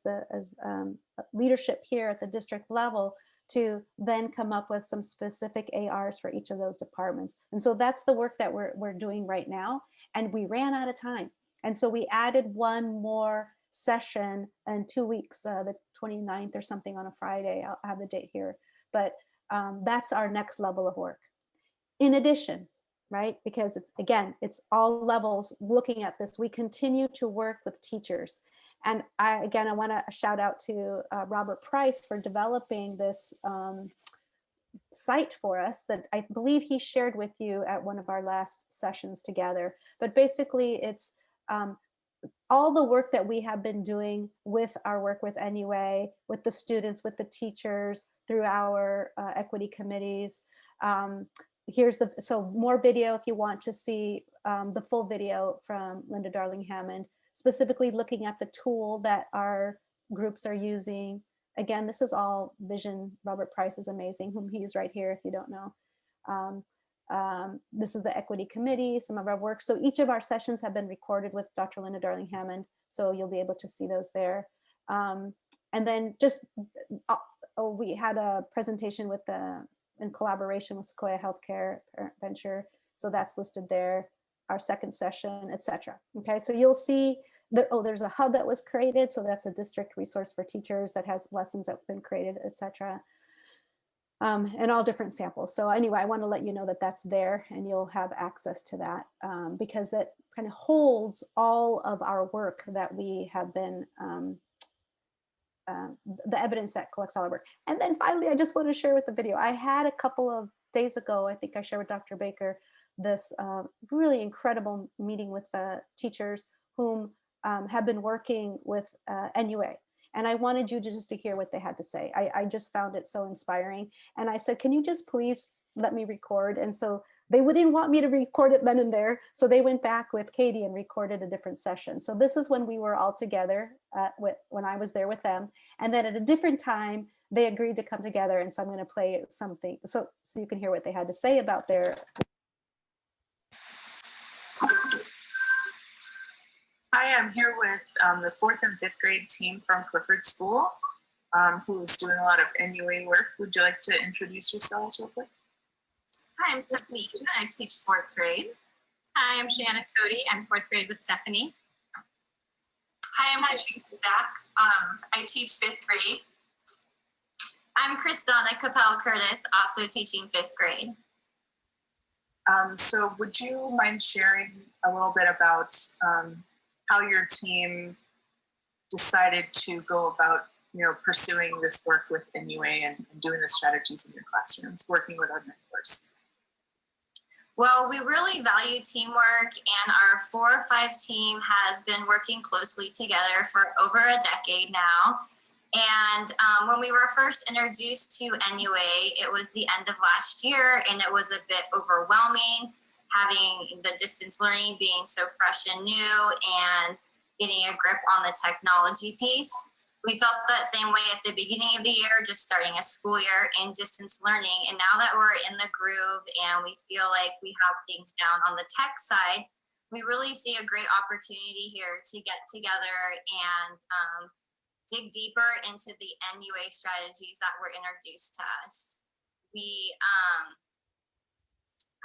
leadership here at the district level to then come up with some specific ARs for each of those departments. And so that's the work that we're doing right now. And we ran out of time. And so we added one more session in 2 weeks, the 29th or something on a Friday. I'll have the date here. But that's our next level of work. In addition, right, because it's all levels looking at this, we continue to work with teachers. And I want to shout out to Robert Price for developing this site for us that I believe he shared with you at one of our last sessions together. But basically it's all the work that we have been doing with our work with NUA, with the students, with the teachers, through our equity committees. So more video if you want to see the full video from Linda Darling-Hammond, specifically looking at the tool that our groups are using. Again, this is all Vision. Robert Price is amazing, whom he is right here if you don't know. This is the equity committee, some of our work. So each of our sessions have been recorded with Dr. Linda Darling-Hammond, so you'll be able to see those there. And then just, we had a presentation with in collaboration with Sequoia Healthcare Venture, so that's listed there, our second session, etc. Okay, so you'll see that, there's a hub that was created, so that's a district resource for teachers that has lessons that have been created, etc. And all different samples. So anyway, I want to let you know that that's there and you'll have access to that because it kind of holds all of our work that we have been, the evidence that collects all our work. And then finally, I just want to share with the video. I had a couple of days ago, I think I shared with Dr. Baker, this really incredible meeting with the teachers whom have been working with NUA. And I wanted you to just to hear what they had to say. I just found it so inspiring. And I said, can you just please let me record? And so they wouldn't want me to record it then and there. So they went back with Katie and recorded a different session. So this is when we were all together when I was there with them. And then at a different time, they agreed to come together. And so I'm going to play something so you can hear what they had to say about their. Hi, I'm here with the 4th and 5th grade team from Clifford School, who is doing a lot of NUA work. Would you like to introduce yourselves real quick? Hi, I'm Stephanie. I teach 4th grade. Hi, I'm Shanna Cody. I'm 4th grade with Stephanie. Hi, I'm Katrina Zach. I teach 5th grade. I'm Kristana Capel Curtis, also teaching 5th grade. So would you mind sharing a little bit about how your team decided to go about, pursuing this work with NUA and doing the strategies in your classrooms, working with our mentors? Well, we really value teamwork, and our 4-5 team has been working closely together for over a decade now. And when we were first introduced to NUA, it was the end of last year, and it was a bit overwhelming, having the distance learning being so fresh and new and getting a grip on the technology piece. We felt that same way at the beginning of the year, just starting a school year in distance learning. And now that we're in the groove and we feel like we have things down on the tech side, we really see a great opportunity here to get together and dig deeper into the NUA strategies that were introduced to us. We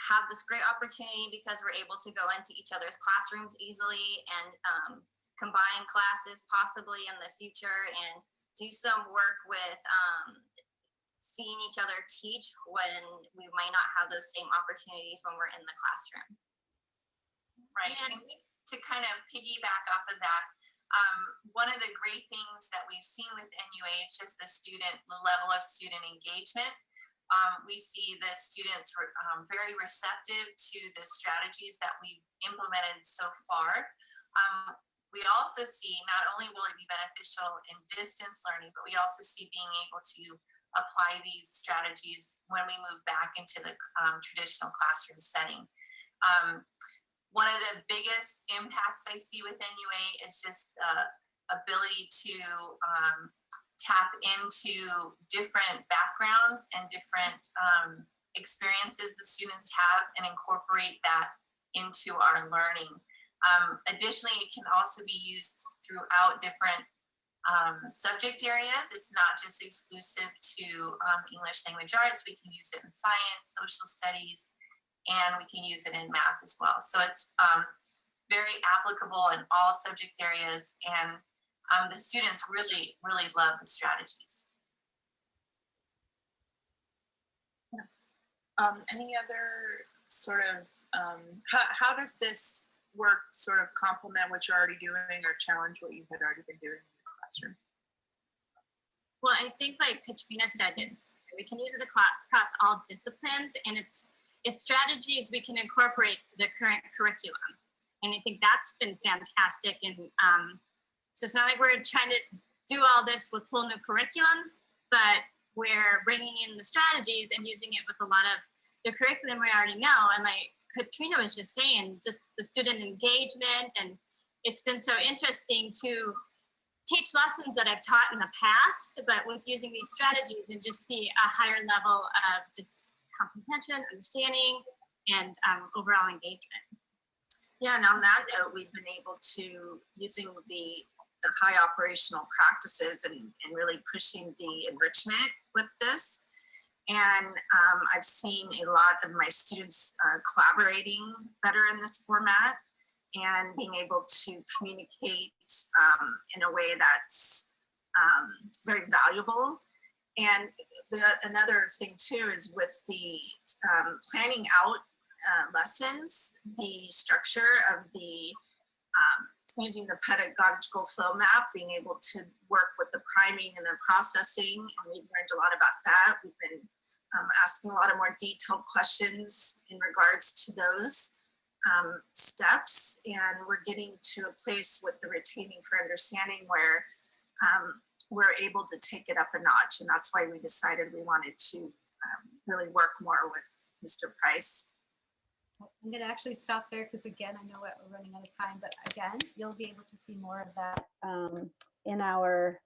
have this great opportunity because we're able to go into each other's classrooms easily and combine classes possibly in the future and do some work with seeing each other teach when we might not have those same opportunities when we're in the classroom. Right, and to kind of piggyback off of that, one of the great things that we've seen with NUA is just the level of student engagement. We see the students very receptive to the strategies that we've implemented so far. We also see not only will it be beneficial in distance learning, but we also see being able to apply these strategies when we move back into the traditional classroom setting. One of the biggest impacts I see with NUA is just the ability to tap into different backgrounds and different experiences the students have and incorporate that into our learning. Additionally, it can also be used throughout different subject areas. It's not just exclusive to English language arts. We can use it in science, social studies, and we can use it in math as well. So it's very applicable in all subject areas, and the students really, really love the strategies. Any other sort of, how does this work sort of complement what you're already doing or challenge what you had already been doing in the classroom? Well, I think like Katrina said, we can use it across all disciplines, and it's strategies we can incorporate to the current curriculum. And I think that's been fantastic. And so it's not like we're trying to do all this with whole new curriculums, but we're bringing in the strategies and using it with a lot of the curriculum we already know. And like Katrina was just saying, just the student engagement. And it's been so interesting to teach lessons that I've taught in the past, but with using these strategies and just see a higher level of just comprehension, understanding, and overall engagement. Yeah, and on that note, we've been able to, using the high operational practices and really pushing the enrichment with this. And I've seen a lot of my students collaborating better in this format and being able to communicate in a way that's very valuable. And another thing too is with the planning out lessons, the structure of the using the pedagogical flow map, being able to work with the priming and the processing, and we've learned a lot about that. We've been asking a lot of more detailed questions in regards to those steps, and we're getting to a place with the retaining for understanding where we're able to take it up a notch, and that's why we decided we wanted to really work more with Mr. Price. I'm going to actually stop there because, again, I know we're running out of time, but again, you'll be able to see more of that in our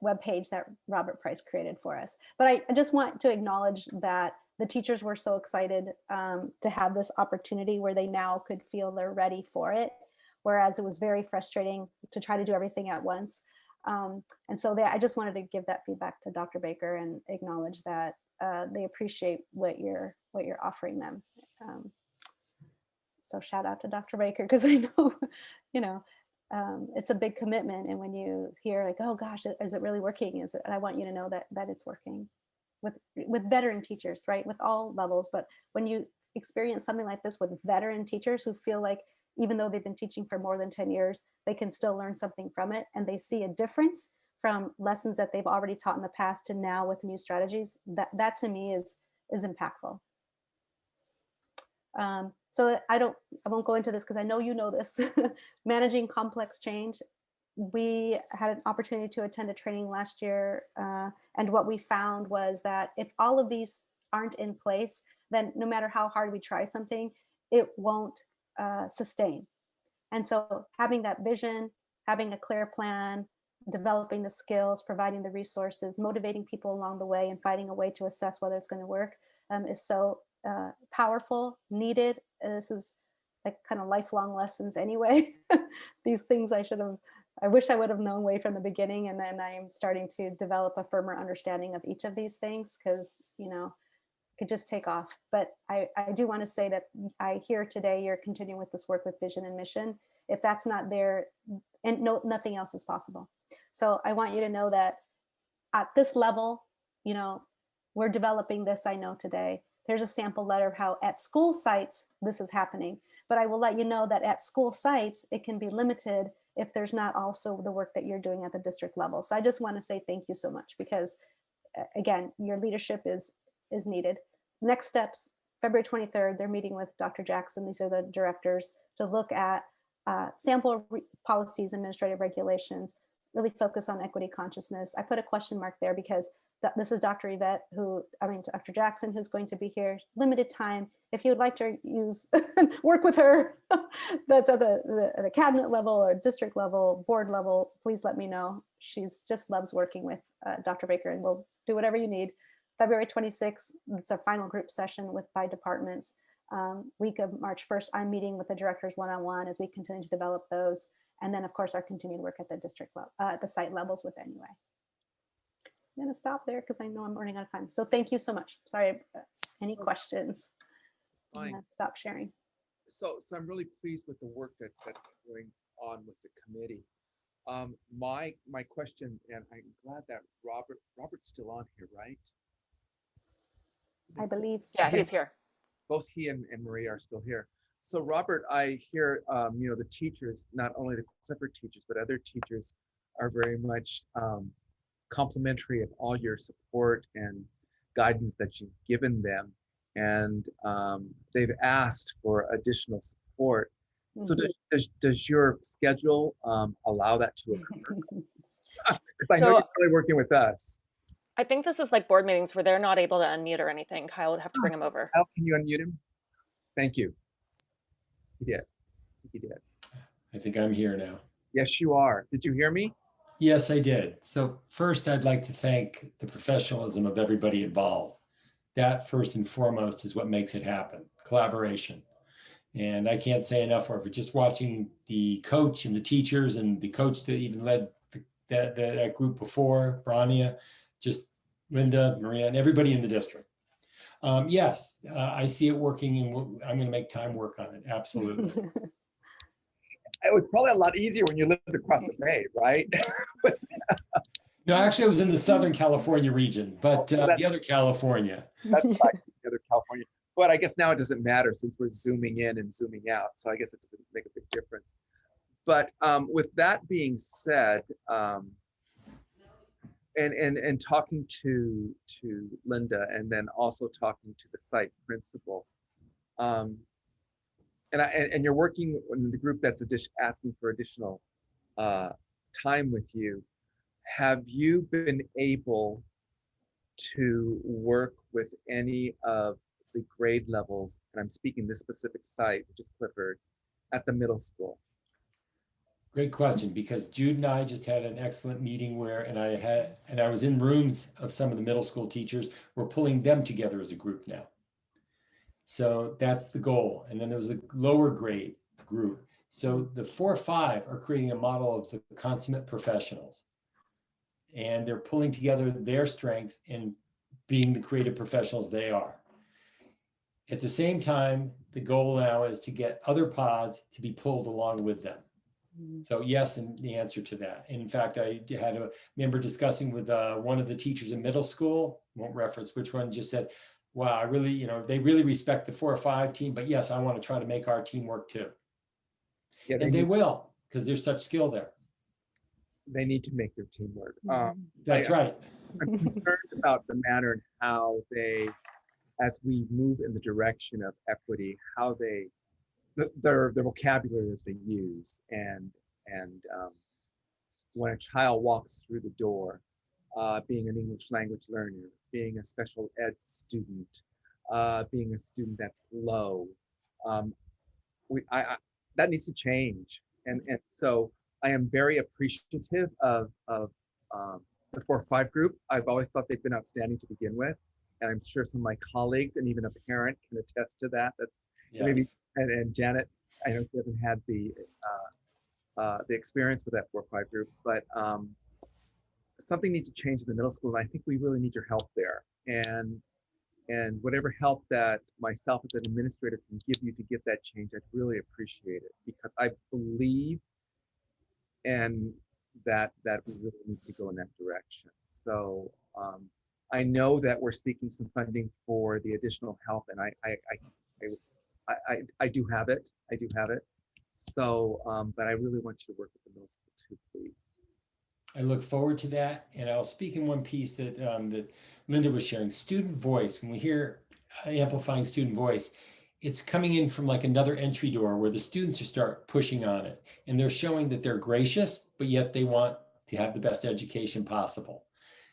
web page that Robert Price created for us. But I just want to acknowledge that the teachers were so excited to have this opportunity where they now could feel they're ready for it, whereas it was very frustrating to try to do everything at once. And so I just wanted to give that feedback to Dr. Baker and acknowledge that they appreciate what you're offering them. So shout out to Dr. Baker, because I know, you know, it's a big commitment. And when you hear like, oh gosh, is it really working? Is it? And I want you to know that it's working with veteran teachers, right? With all levels. But when you experience something like this with veteran teachers who feel like, even though they've been teaching for more than 10 years, they can still learn something from it. And they see a difference from lessons that they've already taught in the past to now with new strategies. That to me is impactful. So I won't go into this because I know you know this. Managing complex change. We had an opportunity to attend a training last year, and what we found was that if all of these aren't in place, then no matter how hard we try something, it won't sustain. And so having that vision, having a clear plan, developing the skills, providing the resources, motivating people along the way, and finding a way to assess whether it's going to work is so powerful, needed. This is like kind of lifelong lessons anyway. These things I wish I would have known way from the beginning. And then I'm starting to develop a firmer understanding of each of these things because, you know, it could just take off. But I do want to say that I hear today you're continuing with this work with vision and mission. If that's not there, and nothing else is possible. So I want you to know that at this level, you know, we're developing this, I know today. There's a sample letter of how at school sites this is happening. But I will let you know that at school sites, it can be limited if there's not also the work that you're doing at the district level. So I just want to say thank you so much because, again, your leadership is needed. Next steps, February 23rd, they're meeting with Dr. Jackson. These are the directors to look at sample policies, administrative regulations, really focus on equity consciousness. I put a question mark there because this is Dr. Dr. Jackson, who's going to be here, limited time. If you would like to work with her, that's at the cabinet level or district level, board level, please let me know. She's just loves working with Dr. Baker, and we'll do whatever you need. February 26th, it's our final group session with 5 departments. Week of March 1st, I'm meeting with the directors one-on-one as we continue to develop those. And then of course, our continued work at the district level, at the site levels with NUA. I'm gonna stop there because I know I'm running out of time. So thank you so much. Sorry, any questions? I'm gonna stop sharing. So I'm really pleased with the work that's going on with the committee. My question, and I'm glad that Robert's still on here, right? I believe so. Yeah, he's here. Both he and Maria are still here. So Robert, I hear you know, the teachers, not only the Clifford teachers, but other teachers are very much complimentary of all your support and guidance that you've given them, and they've asked for additional support. So does your schedule allow that to occur? Because I know you're really working with us. I think this is like board meetings where they're not able to unmute or anything. Kyle would have to bring him over. How can you unmute him? Thank you. He did. He did. I think I'm here now. Yes, you are. Did you hear me? Yes, I did. So first, I'd like to thank the professionalism of everybody involved. That first and foremost is what makes it happen, collaboration. And I can't say enough for it. Just watching the coach and the teachers and the coach that even led that group before, Brania, just Linda, Maria, and everybody in the district. Yes, I see it working, and I'm going to make time work on it. Absolutely. It was probably a lot easier when you lived across the bay, right? No, actually, I was in the Southern California region, but the other California. That's right, the other California. But I guess now it doesn't matter since we're zooming in and zooming out. So I guess it doesn't make a big difference. But with that being said, and talking to Linda, and then also talking to the site principal, and you're working in the group that's asking for additional time with you. Have you been able to work with any of the grade levels, and I'm speaking this specific site, which is Clifford, at the middle school? Great question, because Jude and I just had an excellent meeting where, and I was in rooms of some of the middle school teachers. We're pulling them together as a group now. So that's the goal. And then there was a lower grade group. So the 4 or 5 are creating a model of the consummate professionals. And they're pulling together their strengths and being the creative professionals they are. At the same time, the goal now is to get other pods to be pulled along with them. So yes, and the answer to that. And in fact, I had a member discussing with one of the teachers in middle school, won't reference which one, just said, wow, I really, they really respect the 4 or 5 team, but yes, I want to try to make our team work too. Yeah, and they will, because there's such skill there. They need to make their team work. That's right. I'm concerned about the manner and how they, as we move in the direction of equity, how they, their vocabulary that they use, and when a child walks through the door, being an English language learner, being a special ed student, being a student that's low, that needs to change. And so I am very appreciative of the 4-5 group. I've always thought they've been outstanding to begin with. And I'm sure some of my colleagues and even a parent can attest to that. That's yes. Maybe, and Janet, I know she hasn't had the experience with that 4-5 group, but something needs to change in the middle school. And I think we really need your help there. And whatever help that myself as an administrator can give you to get that change, I'd really appreciate it, because I believe and that we really need to go in that direction. So I know that we're seeking some funding for the additional help, and I do have it. I do have it. So, but I really want you to work with the middle school too, please. I look forward to that. And I'll speak in one piece that that Linda was sharing. Student voice. When we hear amplifying student voice, it's coming in from like another entry door where the students start pushing on it, and they're showing that they're gracious, but yet they want to have the best education possible.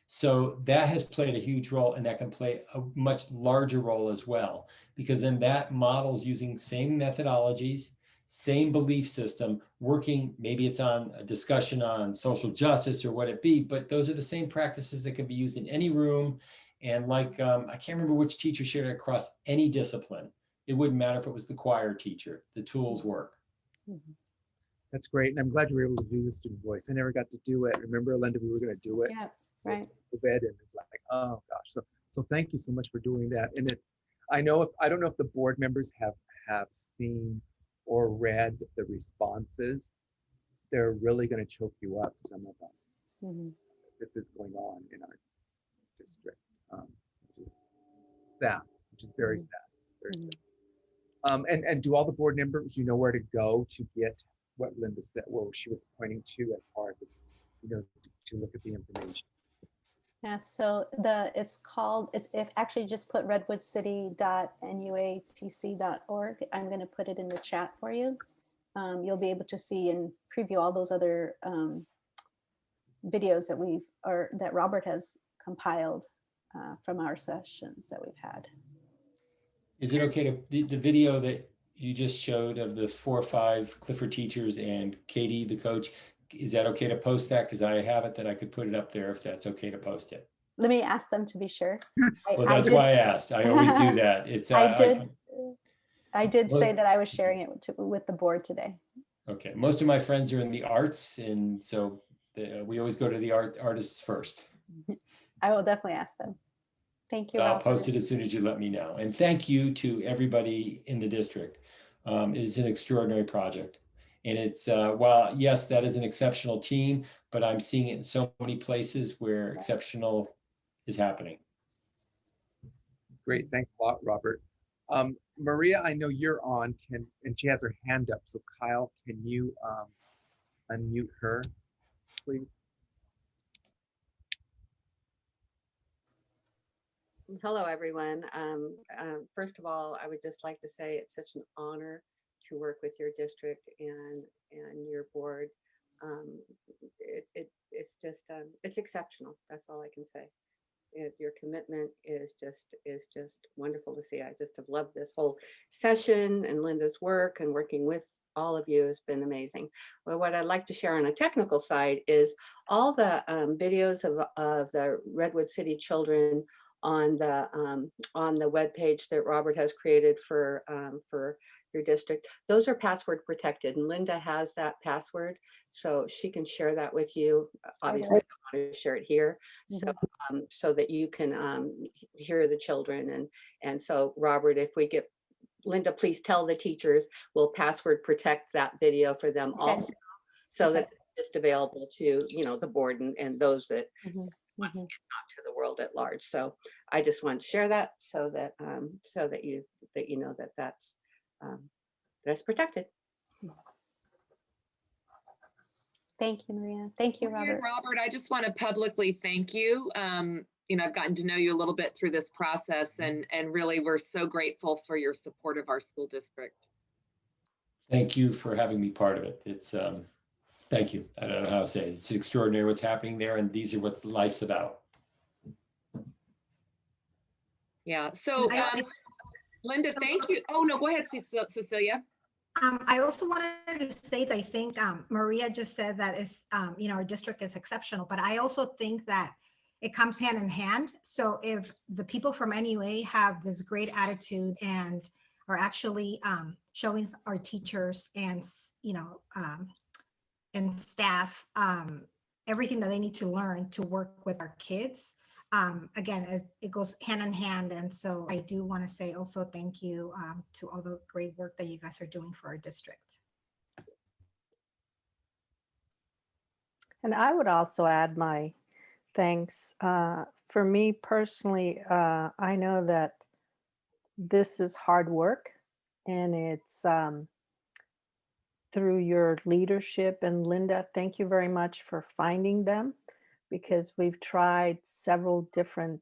So that has played a huge role, and that can play a much larger role as well, because then that models using same methodologies, same belief system, working, maybe it's on a discussion on social justice or what it be, but those are the same practices that can be used in any room. And like, I can't remember which teacher shared it across any discipline. It wouldn't matter if it was the choir teacher, the tools work. That's great. And I'm glad you were able to do the student voice. I never got to do it. Remember, Linda, we were going to do it. Yeah, right. And it's like, oh gosh. So thank you so much for doing that. And it's, I don't know if the board members have seen or read the responses. They're really going to choke you up, some of them. This is going on in our district, which is sad, which is very sad, very sad. And do all the board members, you know where to go to get what Linda said, what she was pointing to as far as, to look at the information? Yeah, so if actually just put redwoodcity.nuatc.org. I'm going to put it in the chat for you. You'll be able to see and preview all those other videos that Robert has compiled from our sessions that we've had. Is it okay to, the video that you just showed of the 4 or 5 Clifford teachers and Katie, the coach, is that okay to post that? Because I have it that I could put it up there if that's okay to post it. Let me ask them to be sure. Well, that's why I asked. I always do that. It's I did say that I was sharing it with the board today. Okay. Most of my friends are in the arts, and so we always go to the artists first. I will definitely ask them. Thank you. I'll post it as soon as you let me know. And thank you to everybody in the district. It is an extraordinary project. And it's, while yes, that is an exceptional team, but I'm seeing it in so many places where exceptional is happening. Great, thanks a lot, Robert. Maria, I know you're on, and she has her hand up. So Kyle, can you unmute her, please? Hello, everyone. First of all, I would just like to say it's such an honor to work with your district and your board. It's just it's exceptional. That's all I can say. Your commitment is just wonderful to see. I just have loved this whole session, and Linda's work and working with all of you has been amazing. Well, what I'd like to share on a technical side is all the videos of the Redwood City children on the webpage that Robert has created for your district. Those are password protected, and Linda has that password, so she can share that with you. Obviously, I don't want to share it here, so so that you can hear the children. And so, Robert, if we get Linda, please tell the teachers we'll password protect that video for them also, so that it's just available to the board and those that wants to get out to the world at large. So I just want to share that so that you know that that's protected. Thank you, Maria. Thank you, Robert. And Robert, I just want to publicly thank you. I've gotten to know you a little bit through this process, and really we're so grateful for your support of our school district. Thank you for having me part of it. It's thank you. I don't know how to say it. It's extraordinary what's happening there, and these are what life's about. Yeah. So, Linda, thank you. Oh no, go ahead, Cecilia. I also wanted to say that I think Maria just said that our district is exceptional, but I also think that it comes hand in hand. So if the people from NUA have this great attitude and are actually showing our teachers and and staff everything that they need to learn to work with our kids, again, it goes hand in hand. And so I do want to say also thank you to all the great work that you guys are doing for our district. And I would also add my thanks. For me personally, I know that this is hard work, and it's through your leadership. And Linda, thank you very much for finding them, because we've tried several different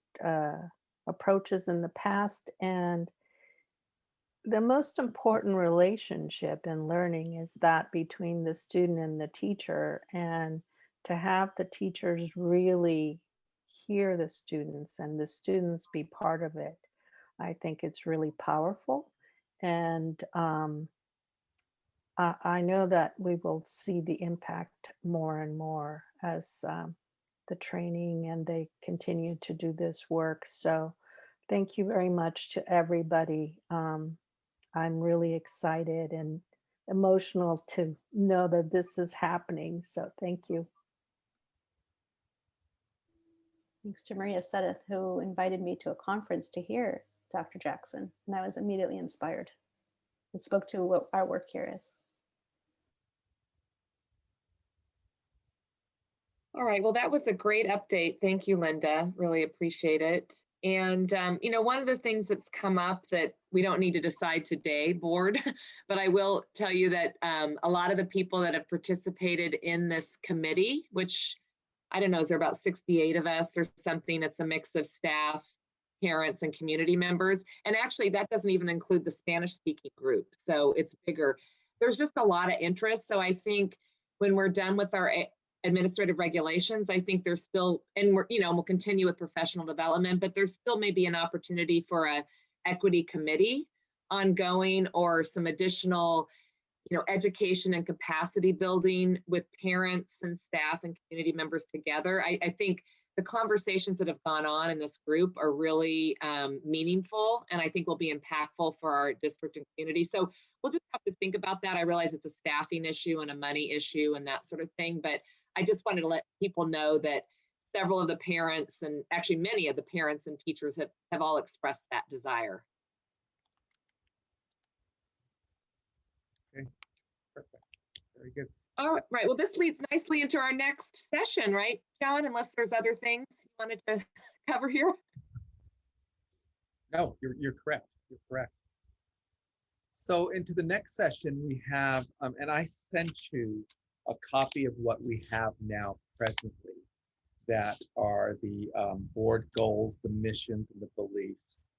approaches in the past. And the most important relationship in learning is that between the student and the teacher, and to have the teachers really hear the students and the students be part of it. I think it's really powerful. And I know that we will see the impact more and more as the training and they continue to do this work. So thank you very much to everybody. I'm really excited and emotional to know that this is happening. So thank you. Thanks to Maria Sedith, who invited me to a conference to hear Dr. Jackson. And I was immediately inspired. It spoke to what our work here is. All right, well, that was a great update. Thank you, Linda. Really appreciate it. And, one of the things that's come up that we don't need to decide today, board, but I will tell you that a lot of the people that have participated in this committee, which I don't know, is there about 68 of us or something? It's a mix of staff, parents, and community members. And actually, that doesn't even include the Spanish-speaking group. So it's bigger. There's just a lot of interest. So I think when we're done with our administrative regulations, I think there's still, and we'll continue with professional development, but there's still maybe an opportunity for a equity committee ongoing, or some additional education and capacity building with parents and staff and community members together. I think the conversations that have gone on in this group are really meaningful, and I think will be impactful for our district and community. So we'll just have to think about that. I realize it's a staffing issue and a money issue and that sort of thing, but I just wanted to let people know that several of the parents, and actually many of the parents and teachers have all expressed that desire. Okay, perfect. Very good. All right, well, this leads nicely into our next session, right, John? Unless there's other things you wanted to cover here. No, you're correct. You're correct. So into the next session we have, and I sent you a copy of what we have now presently, that are the board goals, the missions, and the beliefs.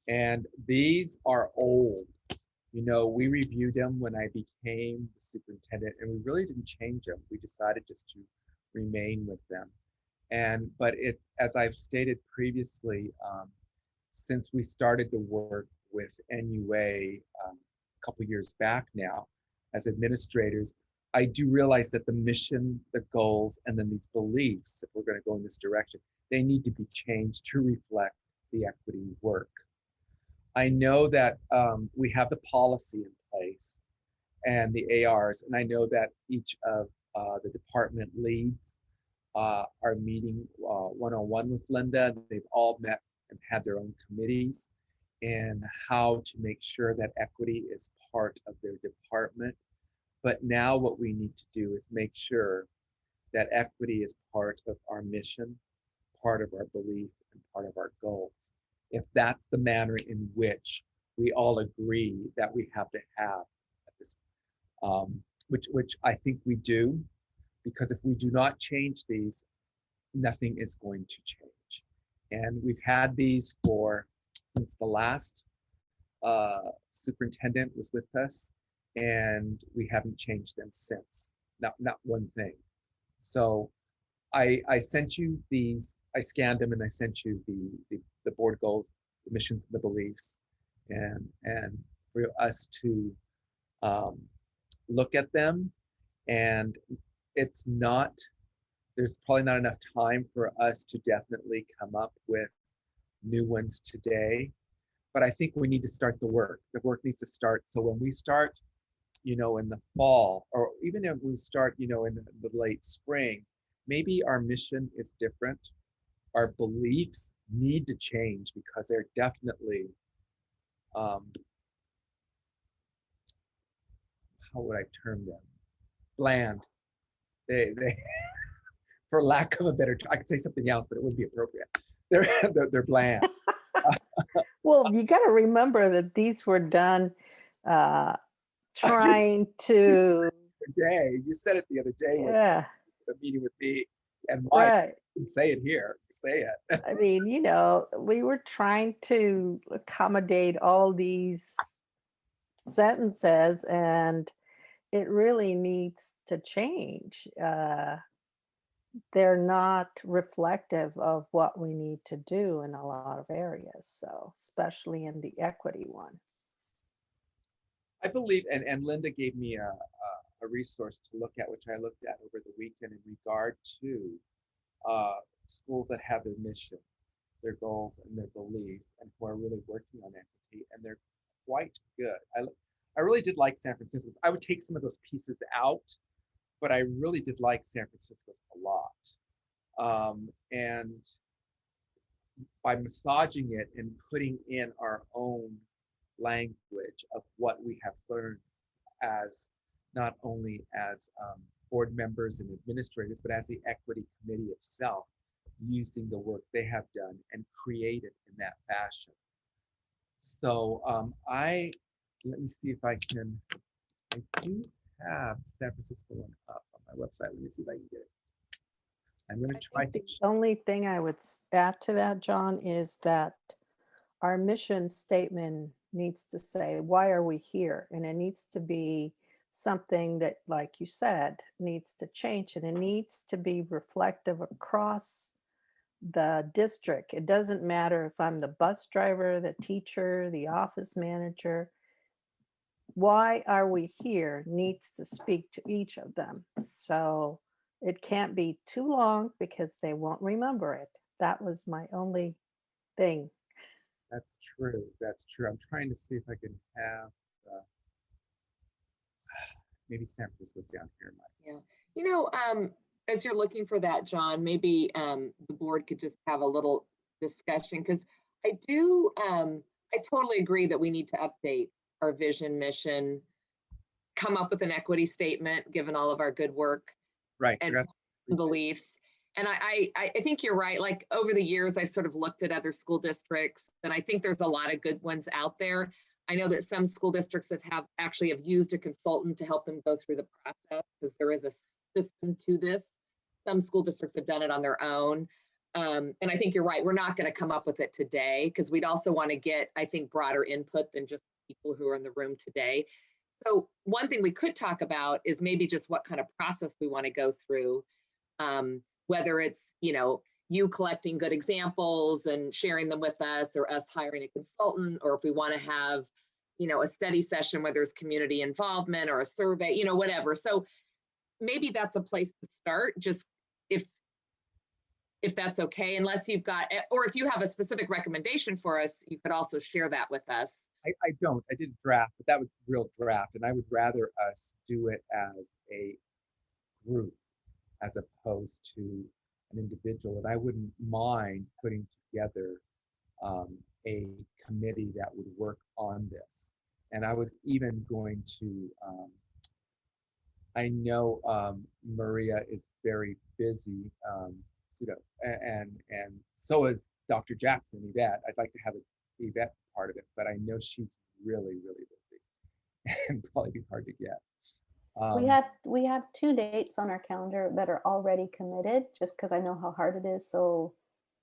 And these are old. We reviewed them when I became the superintendent, and we really didn't change them. We decided just to remain with them. But as I've stated previously, since we started to work with NUA a couple years back now as administrators, I do realize that the mission, the goals, and then these beliefs, if we're going to go in this direction, they need to be changed to reflect the equity work. I know that we have the policy in place and the ARs. And I know that each of the department leads are meeting one-on-one with Linda. They've all met and had their own committees and how to make sure that equity is part of their department. But now what we need to do is make sure that equity is part of our mission, part of our belief, and part of our goals. If that's the manner in which we all agree that we have to have this, which I think we do, because if we do not change these, nothing is going to change. And we've had these since the last superintendent was with us, and we haven't changed them since. Not one thing. So I sent you these, I scanned them and I sent you the board goals, the missions, and the beliefs, and for us to look at them. And it's not, there's probably not enough time for us to definitely come up with new ones today. But I think we need to start the work. The work needs to start. So when we start, in the fall, or even if we start, in the late spring, maybe our mission is different. Our beliefs need to change because they're definitely, how would I term them? Bland. They for lack of a better term, I could say something else, but it wouldn't be appropriate. They're bland. Well, you got to remember that these were done trying to. Day, you said it the other day. Yeah. The meeting with me, and why? Right. You can say it here. Say it. I mean, we were trying to accommodate all these sentences, and it really needs to change. They're not reflective of what we need to do in a lot of areas. So, especially in the equity one. I believe, and Linda gave me a resource to look at, which I looked at over the weekend in regard to schools that have their mission, their goals, and their beliefs, and who are really working on equity, and they're quite good. I really did like San Francisco's. I would take some of those pieces out, but I really did like San Francisco's a lot. And by massaging it and putting in our own language of what we have learned as not only as board members and administrators, but as the equity committee itself, using the work they have done and created in that fashion. So let me see if I do have San Francisco one up on my website. Let me see if I can get it. I'm going to try to. The only thing I would add to that, John, is that our mission statement needs to say, why are we here? And it needs to be something that, like you said, needs to change, and it needs to be reflective across the district. It doesn't matter if I'm the bus driver, the teacher, the office manager. Why are we here needs to speak to each of them. So it can't be too long because they won't remember it. That was my only thing. That's true. That's true. I'm trying to see if I can have maybe San Francisco's down here. Yeah. As you're looking for that, John, maybe the board could just have a little discussion, because I totally agree that we need to update our vision, mission, come up with an equity statement, given all of our good work, right, and beliefs. And I think you're right. Like, over the years, I've sort of looked at other school districts, and I think there's a lot of good ones out there. I know that some school districts have actually used a consultant to help them go through the process, because there is a system to this. Some school districts have done it on their own. And I think you're right. We're not going to come up with it today, because we'd also want to get, I think, broader input than just people who are in the room today. So one thing we could talk about is maybe just what kind of process we want to go through, whether it's, you collecting good examples and sharing them with us, or us hiring a consultant, or if we want to have, a study session where there's community involvement, or a survey, whatever. So maybe that's a place to start, just if that's okay, unless you've got, or if you have a specific recommendation for us, you could also share that with us. I don't. I did draft, but that was real draft, and I would rather us do it as a group as opposed to an individual. And I wouldn't mind putting together a committee that would work on this. And I was even going to, I know Maria is very busy, you know, and so is Dr. Jackson, Yvette. I'd like to have Yvette part of it, but I know she's really, really busy and probably be hard to get. We have 2 dates on our calendar that are already committed, just because I know how hard it is. So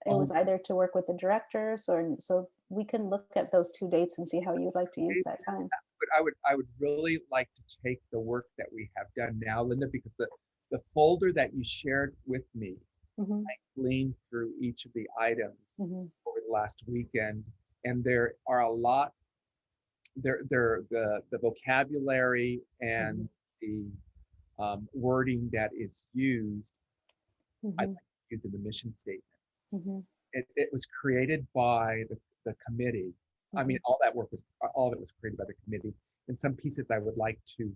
it was either to work with the directors, or so we can look at those 2 dates and see how you'd like to use that time. But I would really like to take the work that we have done now, Linda, because the folder that you shared with me, I gleaned through each of the items over the last weekend, and there are a lot. The vocabulary and the wording that is used, I like to use in the mission statement. It was created by the committee. I mean, all of it was created by the committee. And some pieces I would like to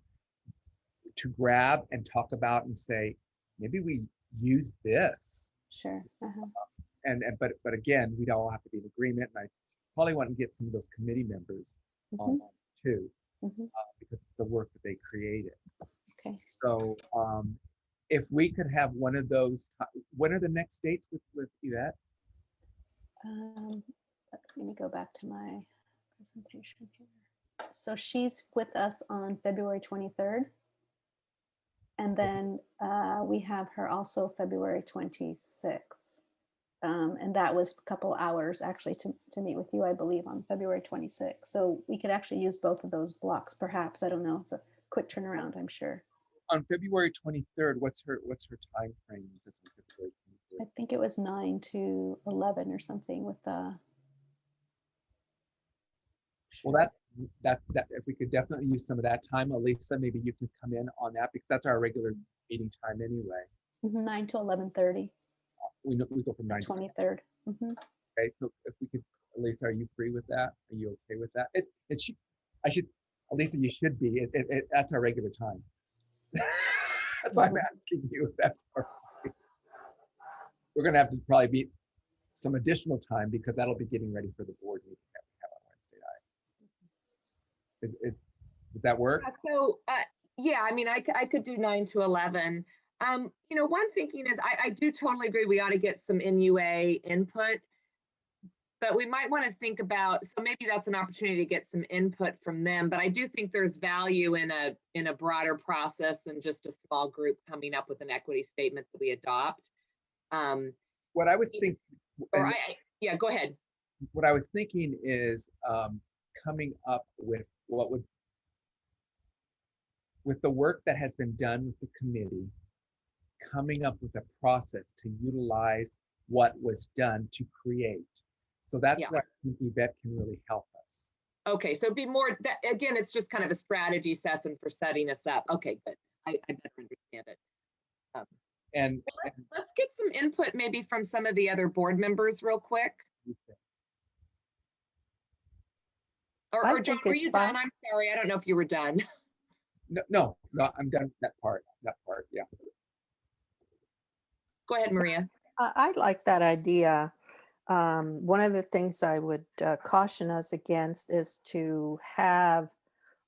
grab and talk about and say, maybe we use this. Sure. But again, we'd all have to be in agreement. And I probably want to get some of those committee members on too, because it's the work that they created. Okay. So if we could have one of those, when are the next dates with Yvette? Let's see, let me go back to my presentation here. So she's with us on February 23rd. And then we have her also February 26th. And that was a couple hours actually to meet with you, I believe, on February 26th. So we could actually use both of those blocks, perhaps. I don't know. It's a quick turnaround, I'm sure. On February 23rd, what's her time frame? I think it was 9 to 11 or something with the. Well, that if we could definitely use some of that time, Elisa, maybe you can come in on that because that's our regular meeting time anyway. 9 to 11:30. We go from 9 to 23rd. Okay, so if we could, Elisa, are you free with that? Are you okay with that? Elisa, you should be. That's our regular time. That's why I'm asking you if that's all right. We're going to have to probably meet some additional time because that'll be getting ready for the board meeting that we have on Wednesday night. Does that work? So yeah, I mean, I could do 9 to 11. You know, one thinking is I do totally agree we ought to get some NUA input, but we might want to think about, so maybe that's an opportunity to get some input from them, but I do think there's value in a broader process than just a small group coming up with an equity statement that we adopt. What I was thinking, yeah, go ahead. What I was thinking is coming up with with the work that has been done with the committee, coming up with a process to utilize what was done to create. So that's where I think Yvette can really help us. Okay, so it'd be more, again, it's just kind of a strategy session for setting us up. Okay, good. I better understand it. And let's get some input maybe from some of the other board members real quick. Or John, were you done? I'm sorry, I don't know if you were done. No, I'm done with that part, yeah. Go ahead, Maria. I like that idea. One of the things I would caution us against is to have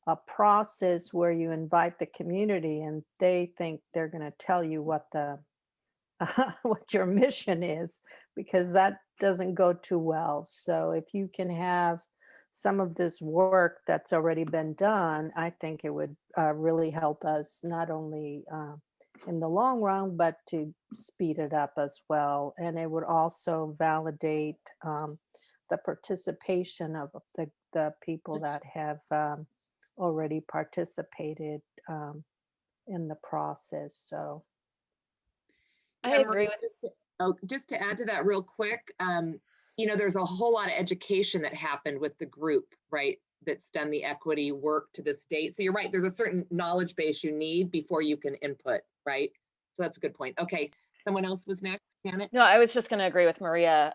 a process where you invite the community and they think they're going to tell you what what your mission is, because that doesn't go too well. So if you can have some of this work that's already been done, I think it would really help us not only in the long run, but to speed it up as well. And it would also validate the participation of the people that have already participated in the process. So I agree with. Just to add to that real quick, you know, there's a whole lot of education that happened with the group, right? That's done the equity work to this date. So you're right, there's a certain knowledge base you need before you can input, right? So that's a good point. Okay, someone else was next, Janet? No, I was just going to agree with Maria,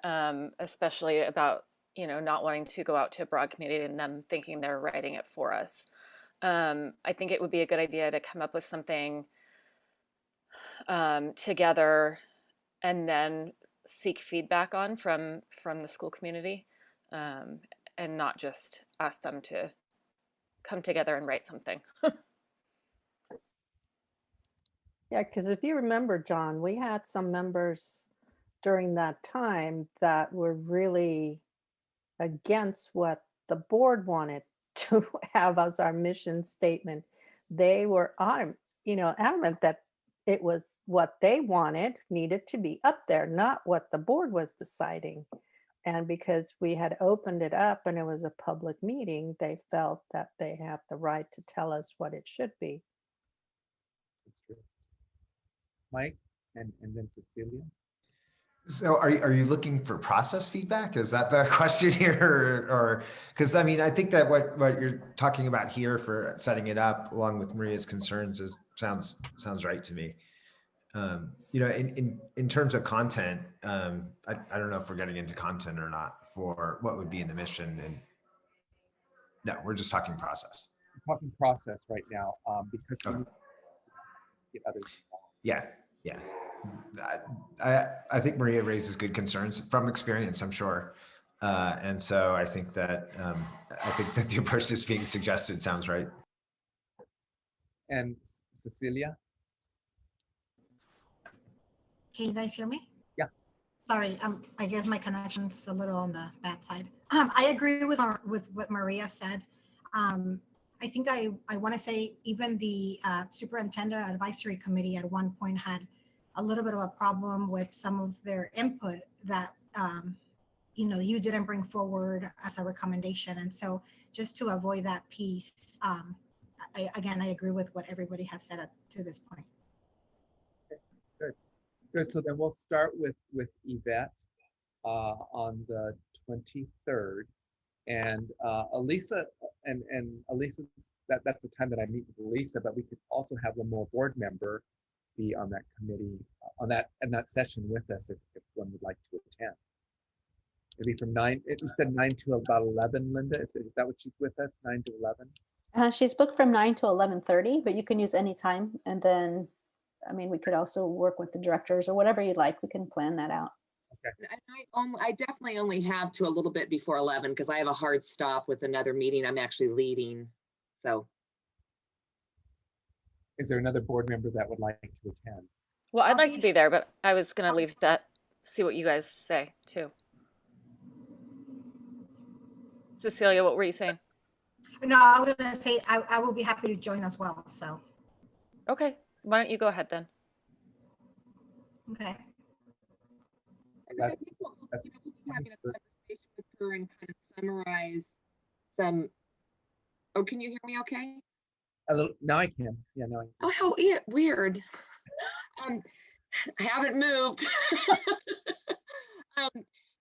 especially about, you know, not wanting to go out to a broad committee and them thinking they're writing it for us. I think it would be a good idea to come up with something together and then seek feedback on from the school community, and not just ask them to come together and write something. Yeah, because if you remember, John, we had some members during that time that were really against what the board wanted to have as our mission statement. They were adamant that it was what they wanted needed to be up there, not what the board was deciding. And because we had opened it up and it was a public meeting, they felt that they have the right to tell us what it should be. That's true. Mike and then Cecilia. So are you looking for process feedback? Is that the question here? Or because I mean, I think that what you're talking about here for setting it up along with Maria's concerns sounds right to me. You know, in terms of content, I don't know if we're getting into content or not for what would be in the mission. And no, we're just talking process. We're talking process right now, because we Okay. need to get others involved. Yeah. I think Maria raises good concerns from experience, I'm sure. And so I think that the approach that's being suggested sounds right. And Cecilia? Can you guys hear me? Yeah. Sorry, I guess my connection's a little on the bad side. I agree with what Maria said. I think I want to say even the Superintendent Advisory Committee at one point had a little bit of a problem with some of their input that you didn't bring forward as a recommendation. And so just to avoid that piece, I agree with what everybody has said up to this point. Good. So then we'll start with Yvette on the 23rd. And Elisa, and Elisa, that's the time that I meet with Elisa, but we could also have one more board member be on that committee, in that session with us if one would like to attend. Maybe from 9, you said 9 to about 11, Linda, is that what she's with us, 9 to 11? She's booked from 9 to 11:30, but you can use any time. And then, I mean, we could also work with the directors or whatever you'd like. We can plan that out. Okay. I definitely only have to a little bit before 11 because I have a hard stop with another meeting I'm actually leading. So. Is there another board member that would like to attend? Well, I'd like to be there, but I was going to leave that, see what you guys say too. Cecilia, what were you saying? No, I was going to say I will be happy to join as well. So. Okay, why don't you go ahead then? Okay. I think we'll be having a conversation with her and kind of summarize some. Oh, can you hear me okay? A little, now I can. Yeah, now I can. Oh, how weird. I haven't moved.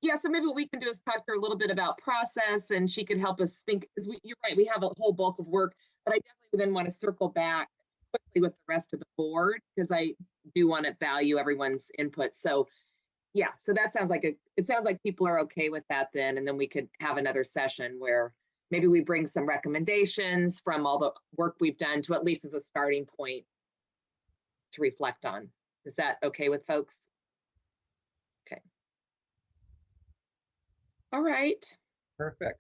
Yeah, so maybe what we can do is talk to her a little bit about process, and she could help us think, because you're right, we have a whole bulk of work, but I definitely then want to circle back quickly with the rest of the board, because I do want to value everyone's input. So yeah, so that sounds like it sounds like people are okay with that then, and then we could have another session where maybe we bring some recommendations from all the work we've done to at least as a starting point to reflect on. Is that okay with folks? Okay. All right. Perfect.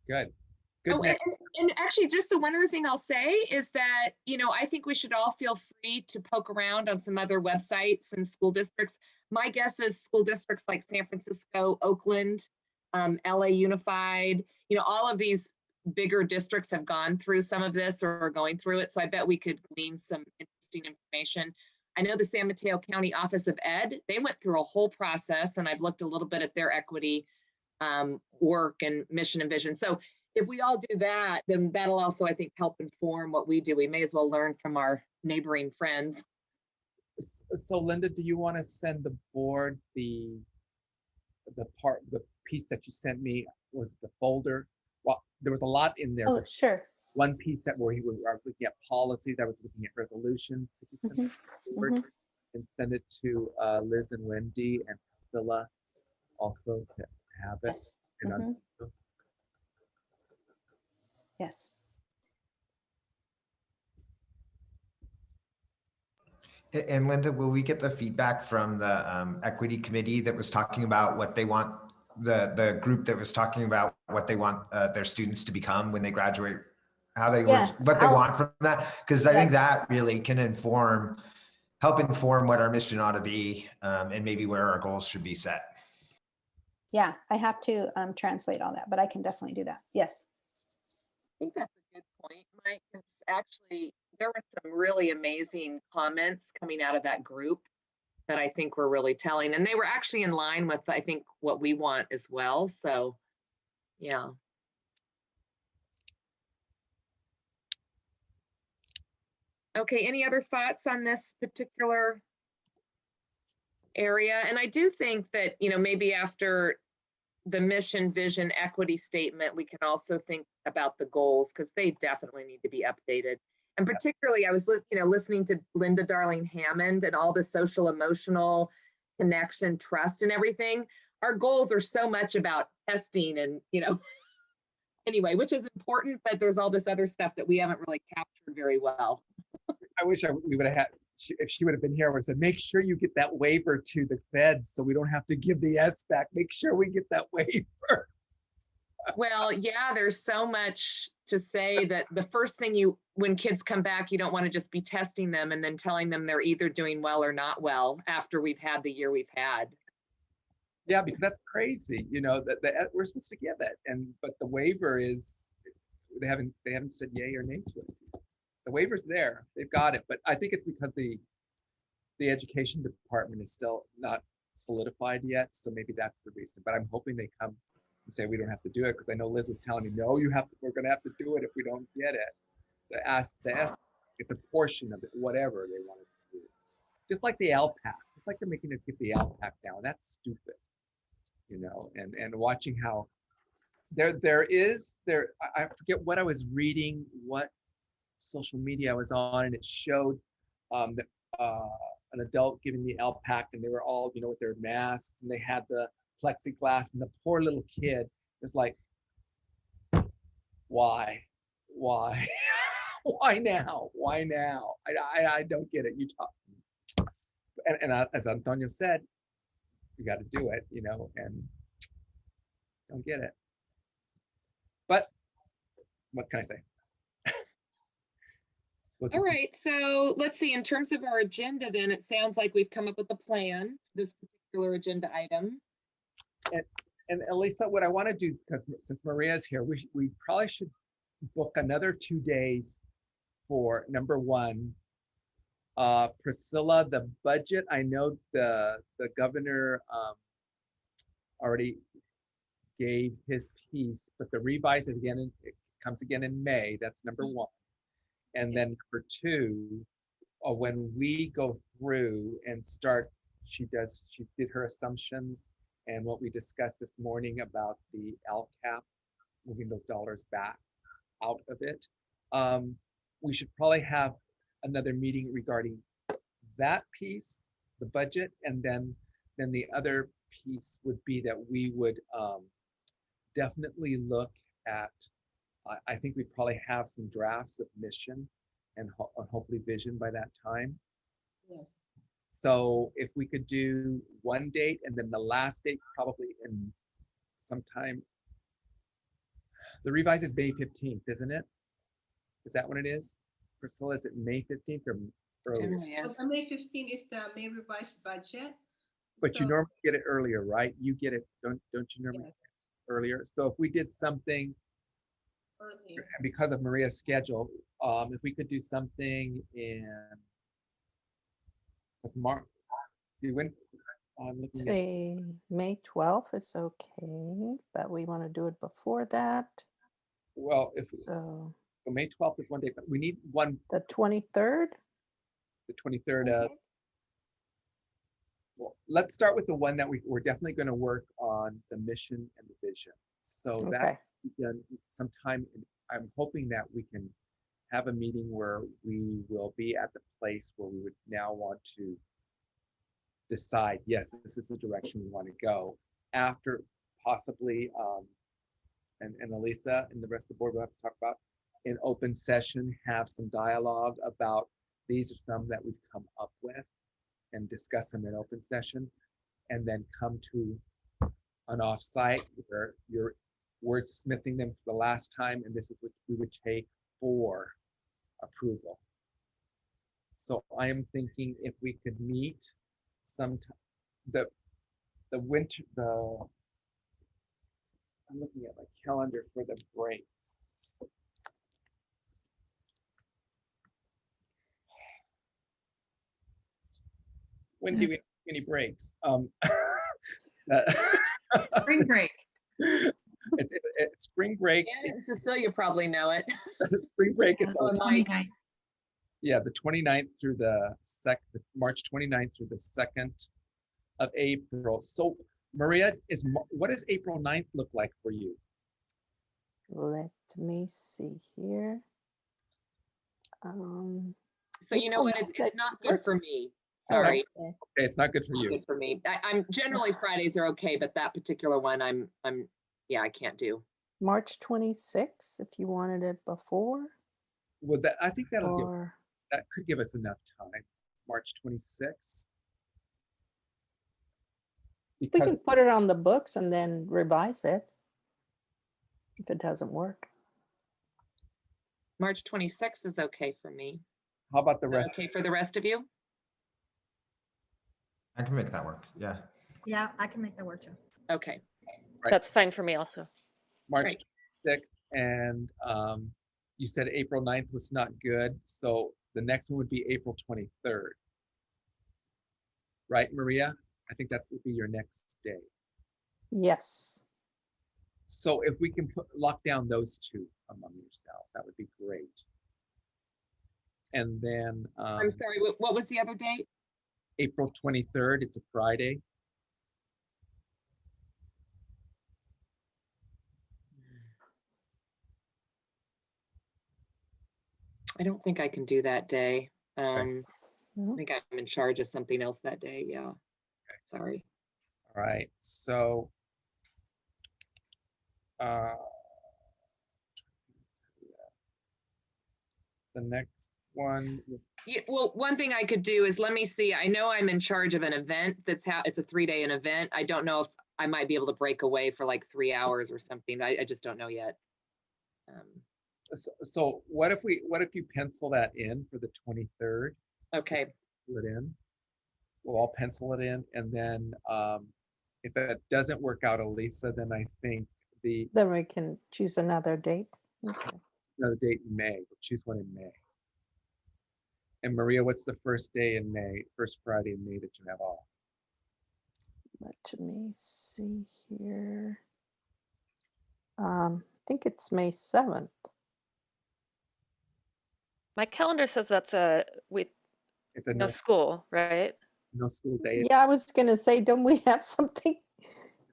Good. Oh, and actually, just the one other thing I'll say is that, I think we should all feel free to poke around on some other websites and school districts. My guess is school districts like San Francisco, Oakland, LA Unified, all of these bigger districts have gone through some of this or are going through it. So I bet we could glean some interesting information. I know the San Mateo County Office of Ed, they went through a whole process, and I've looked a little bit at their equity work and mission and vision. So if we all do that, then that'll also, I think, help inform what we do. We may as well learn from our neighboring friends. So Linda, do you want to send the board the piece that you sent me? Was the folder? Well, there was a lot in there. Oh, sure. One piece that where I was looking at policies, I was looking at resolutions. And send it to Liz and Wendy and Priscilla also to have it. Yes. Yes. And Linda, will we get the feedback from the equity committee that was talking about what they want, the group that was talking about what they want their students to become when they graduate, how they Yes, what they want from that? Because I think Yes. that really can help inform what our mission ought to be, and maybe where our goals should be set. Yeah, I have to translate all that, but I can definitely do that. Yes. I think that's a good point, Mike, because actually there were some really amazing comments coming out of that group that I think were really telling. And they were actually in line with, I think, what we want as well. So, yeah. Okay, any other thoughts on this particular area? And I do think that, maybe after the mission, vision, equity statement, we can also think about the goals because they definitely need to be updated. And particularly, I was listening to Linda Darling Hammond and all the social emotional connection, trust, and everything. Our goals are so much about testing and anyway, which is important, but there's all this other stuff that we haven't really captured very well. I wish we would have had, if she would have been here, I would have said, make sure you get that waiver to the feds so we don't have to give the S back. Make sure we get that waiver. Well, yeah, there's so much to say that the first thing when kids come back, you don't want to just be testing them and then telling them they're either doing well or not well after we've had the year we've had. Yeah, because that's crazy, that we're supposed to give it. But the waiver is, they haven't said yay or nay to us. The waiver's there, they've got it. But I think it's because the education department is still not solidified yet. So maybe that's the reason, but I'm hoping they come and say, we don't have to do it. Because I know Liz was telling me, no, we're going to have to do it if we don't get it. It's a portion of it, whatever they want us to do. Just like the LPAC. It's like they're making us get the LPAC down. That's stupid. And watching how I forget what I was reading, what social media I was on, and it showed that an adult giving the LPAC, and they were all, with their masks, and they had the plexiglass, and the poor little kid was like, why? Why now? I don't get it. You talk. And as Antonio said, you got to do it, and don't get it. But what can I say? All right, so let's see, in terms of our agenda then, it sounds like we've come up with a plan, this particular agenda item. And Elisa, what I want to do, because since Maria's here, we probably should book another 2 days for number one. Priscilla, the budget, I know the governor already gave his piece, but the revise it comes again in May. That's number one. And then number two, when we go through and start, she did her assumptions and what we discussed this morning about the LCAP, moving those dollars back out of it. We should probably have another meeting regarding that piece, the budget, and then the other piece would be that we would definitely look at, I think we probably have some drafts of mission and hopefully vision by that time. Yes. So if we could do one date and then the last date probably in sometime, the revise is May 15th, isn't it? Is that what it is? Priscilla, is it May 15th or earlier? So May 15th is the May revised budget. But you normally get it earlier, right? You get it, don't you normally get it earlier? So if we did something earlier, and because of Maria's schedule, if we could do something in March, see when I'm looking say May 12th is okay, but we want to do it before that. Well, so May 12th is one day, but we need one. The 23rd? The 23rd of. Well, let's start with the one that we're definitely going to work on, the mission and the vision. So that done sometime. I'm hoping that we can have a meeting where we will be at the place where we would now want to decide, yes, this is the direction we want to go, after possibly, and Elisa and the rest of the board will have to talk about in open session, have some dialogue about these are some that we've come up with and discuss them in open session, and then come to an offsite where you're wordsmithing them for the last time, and this is what we would take for approval. So I am thinking if we could meet sometime, the winter, I'm looking at my calendar for the breaks. When do we have any breaks? Spring break. It's spring break. Yeah, Cecilia probably know it. Spring break is Yes, 29th. yeah, the 29th through the March 29th through the 2nd of April. So Maria, what does April 9th look like for you? Let me see here. So you know what? It's not good for me. Sorry. Okay, it's not good for you. Good for me. I'm generally Fridays are okay, but that particular one, yeah, I can't do. March 26th, if you wanted it before. Well, I think that could give us enough time. March 26th. We can put it on the books and then revise it if it doesn't work. March 26th is okay for me. How about the rest? Okay for the rest of you? I can make that work. Yeah. Yeah, I can make that work too. Okay. Right. That's fine for me also. March 6th, and you said April 9th was not good, so the next one would be April 23rd. Right, Maria? I think that would be your next day. Yes. So if we can lock down those two among yourselves, that would be great. And then I'm sorry, what was the other date? April 23rd, it's a Friday. I don't think I can do that day. I think I'm in charge of something else that day. Yeah. Okay. Sorry. All right. So the next one. Yeah, well, one thing I could do is let me see. I know I'm in charge of an event it's a 3-day event. I don't know if I might be able to break away for like 3 hours or something. I just don't know yet. So what if you pencil that in for the 23rd? Okay. Put it in. We'll all pencil it in, and then if it doesn't work out, Elisa, then I think then we can choose another date. Okay. Another date in May. We'll choose one in May. And Maria, what's the first day in May? First Friday in May that you have off? Let me see here. I think it's May 7th. My calendar says that's it's a no school, right? No school day. Yeah, I was gonna say, don't we have something?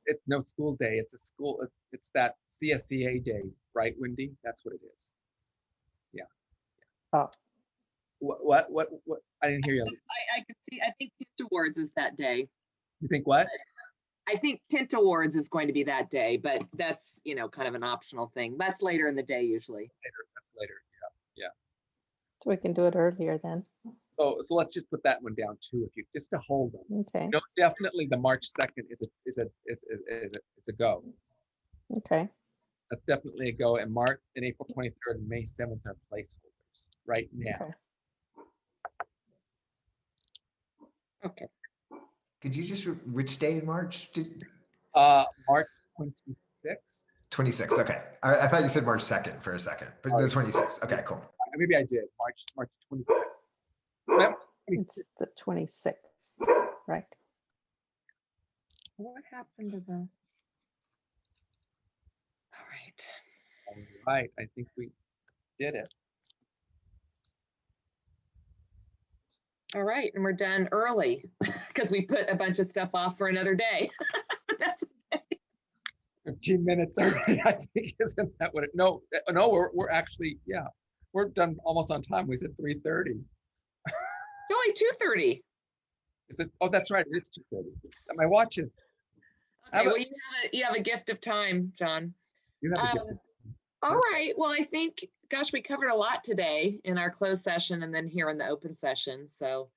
It's no school day. It's a school. It's that CSCA day, right, Wendy? That's what it is. Yeah. Oh. What? I didn't hear you. I could see. I think Kent Awards is that day. You think what? I think Kent Awards is going to be that day, but that's kind of an optional thing. That's later in the day usually. Later. That's later. Yeah. So we can do it earlier then. So let's just put that one down too, if you just to hold them. Okay. No, definitely the March 2nd is a go. Okay. That's definitely a go. And April 23rd and May 7th are placeholders right now. Okay. Could you just which day in March? March 26th. 26th. Okay. I thought you said March 2nd for a second, but the 26th. Okay, cool. Maybe I did. March 26th. It's the 26th, right? What happened to the? All right. All right. I think we did it. All right, and we're done early because we put a bunch of stuff off for another day. That's okay. 15 minutes already. I think isn't that what it? No, we're actually we're done almost on time. We said 3:30. It's only 2:30. Is it? Oh, that's right. It is 2:30. My watch is. Okay, well, you have a gift of time, John. You have a gift of all right. Well, I think, gosh, we covered a lot today in our closed session and then here in the open session. So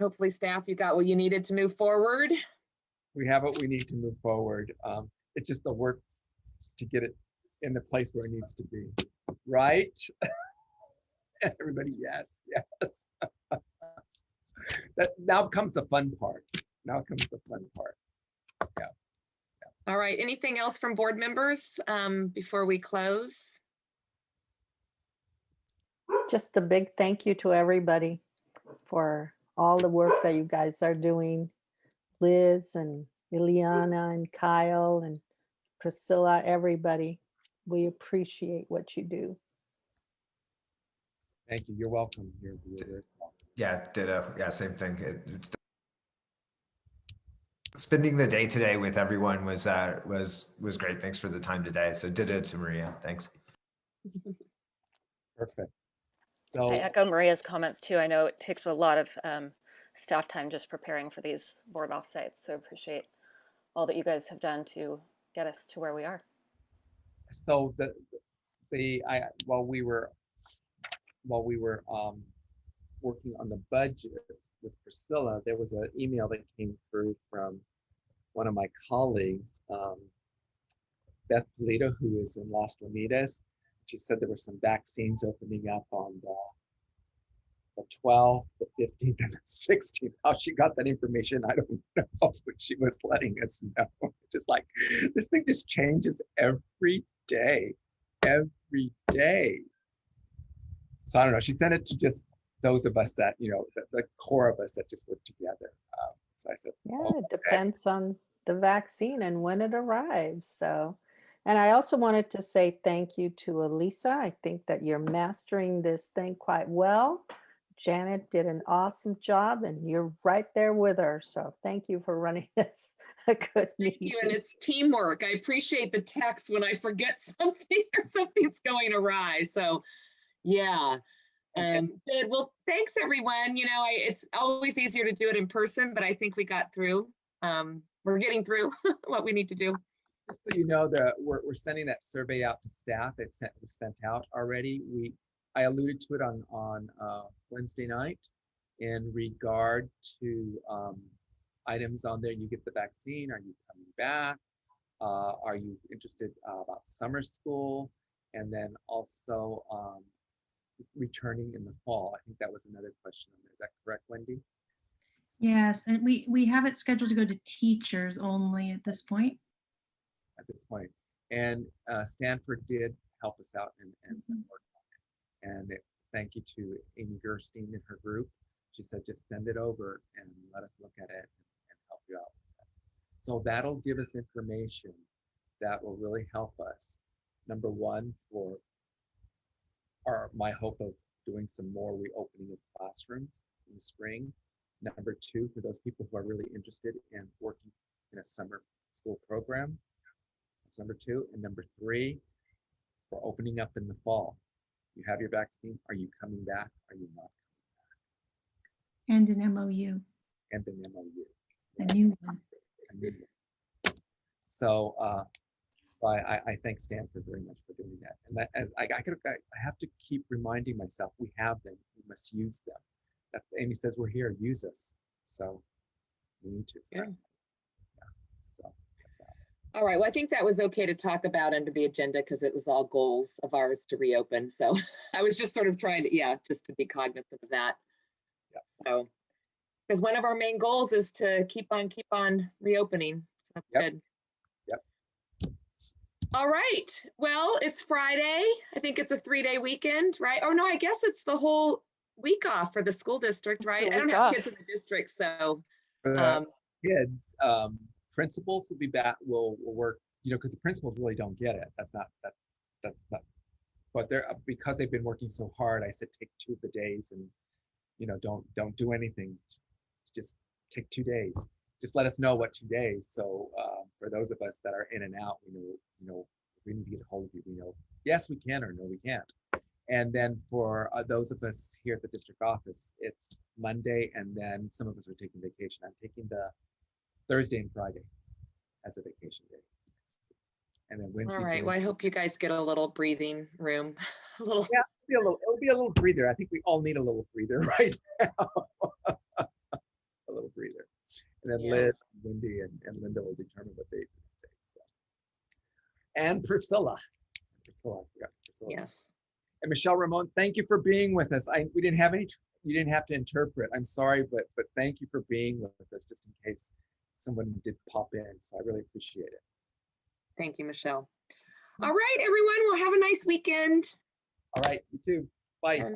hopefully staff, you got what you needed to move forward. We have what we need to move forward. It's just the work to get it in the place where it needs to be, right? Everybody, yes, yes. That now comes the fun part. Now comes the fun part. Yeah. All right. Anything else from board members before we close? Just a big thank you to everybody for all the work that you guys are doing. Liz and Ileana and Kyle and Priscilla, everybody. We appreciate what you do. Thank you. You're welcome. Yeah, ditto. Yeah, same thing. Spending the day today with everyone was great. Thanks for the time today. So ditto to Maria. Thanks. Perfect. I echo Maria's comments too. I know it takes a lot of staff time just preparing for these board offsites. So I appreciate all that you guys have done to get us to where we are. So while we were working on the budget with Priscilla, there was an email that came through from one of my colleagues, Beth Polito, who is in Las Lamitas. She said there were some vaccines opening up on the 12th, the 15th, and the 16th. How she got that information, I don't know, but she was letting us know. Just like, this thing just changes every day. So I don't know, she sent it to just those of us that, the core of us that just work together. So I said, yeah, it depends on the vaccine and when it arrives. So, and I also wanted to say thank you to Elisa. I think that you're mastering this thing quite well. Janet did an awesome job and you're right there with her. So thank you for running this a good meeting. Thank you, and it's teamwork. I appreciate the text when I forget something or something's going awry. So yeah. Good. Well, thanks everyone. It's always easier to do it in person, but I think we got through. We're getting through what we need to do. Just so you know, we're sending that survey out to staff. It was sent out already. I alluded to it on Wednesday night in regard to items on there. You get the vaccine. Are you coming back? Are you interested about summer school? And then also returning in the fall. I think that was another question on there. Is that correct, Wendy? Yes, and we have it scheduled to go to teachers only at this point. At this point. And Stanford did help us out and work on it. And thank you to Amy Gerstein and her group. She said, just send it over and let us look at it and help you out. So that'll give us information that will really help us. Number one, for my hope of doing some more reopening of classrooms in the spring. Number two, for those people who are really interested in working in a summer school program. That's number two. And number three, for opening up in the fall. You have your vaccine. Are you coming back? Are you not coming And back? an MOU. And an MOU. A new one. A new one. So I thank Stanford very much for doing that. And that, as I have to keep reminding myself, we have them. We must use them. That's Amy says we're here. Use us. So we need to. Yeah. So that's all. All right. Well, I think that was okay to talk about under the agenda because it was all goals of ours to reopen. So I was just sort of trying to, just to be cognizant of that. Yeah. So, because one of our main goals is to keep on reopening. So that's good. Yep. All right. Well, it's Friday. I think it's a 3-day weekend, right? Oh no, I guess it's the whole week off for the school district, right? I don't have kids in the district, so. Kids, principals will be back. Will work. Because the principals really don't get it. That's not. But they're because they've been working so hard. I said take 2 of the days and don't do anything. Just take 2 days. Just let us know what 2 days. So for those of us that are in and out, we need to get a hold of you. We know yes we can or no we can't. And then for those of us here at the district office, it's Monday, and then some of us are taking vacation. I'm taking the Thursday and Friday as a vacation day. And then Wednesday. All right. Well, I hope you guys get a little breathing room. A little. Yeah, it'll be a little breather. I think we all need a little breather right now. A little breather. And then Liz, Wendy, and Linda will determine what days and what days. So. And Priscilla. I forgot Priscilla. Yes. And Michelle Ramon, thank you for being with us. We didn't have any. You didn't have to interpret. I'm sorry, but thank you for being with us, just in case someone did pop in. So I really appreciate it. Thank you, Michelle. All right, everyone. Well, have a nice weekend. All right, you too. Bye.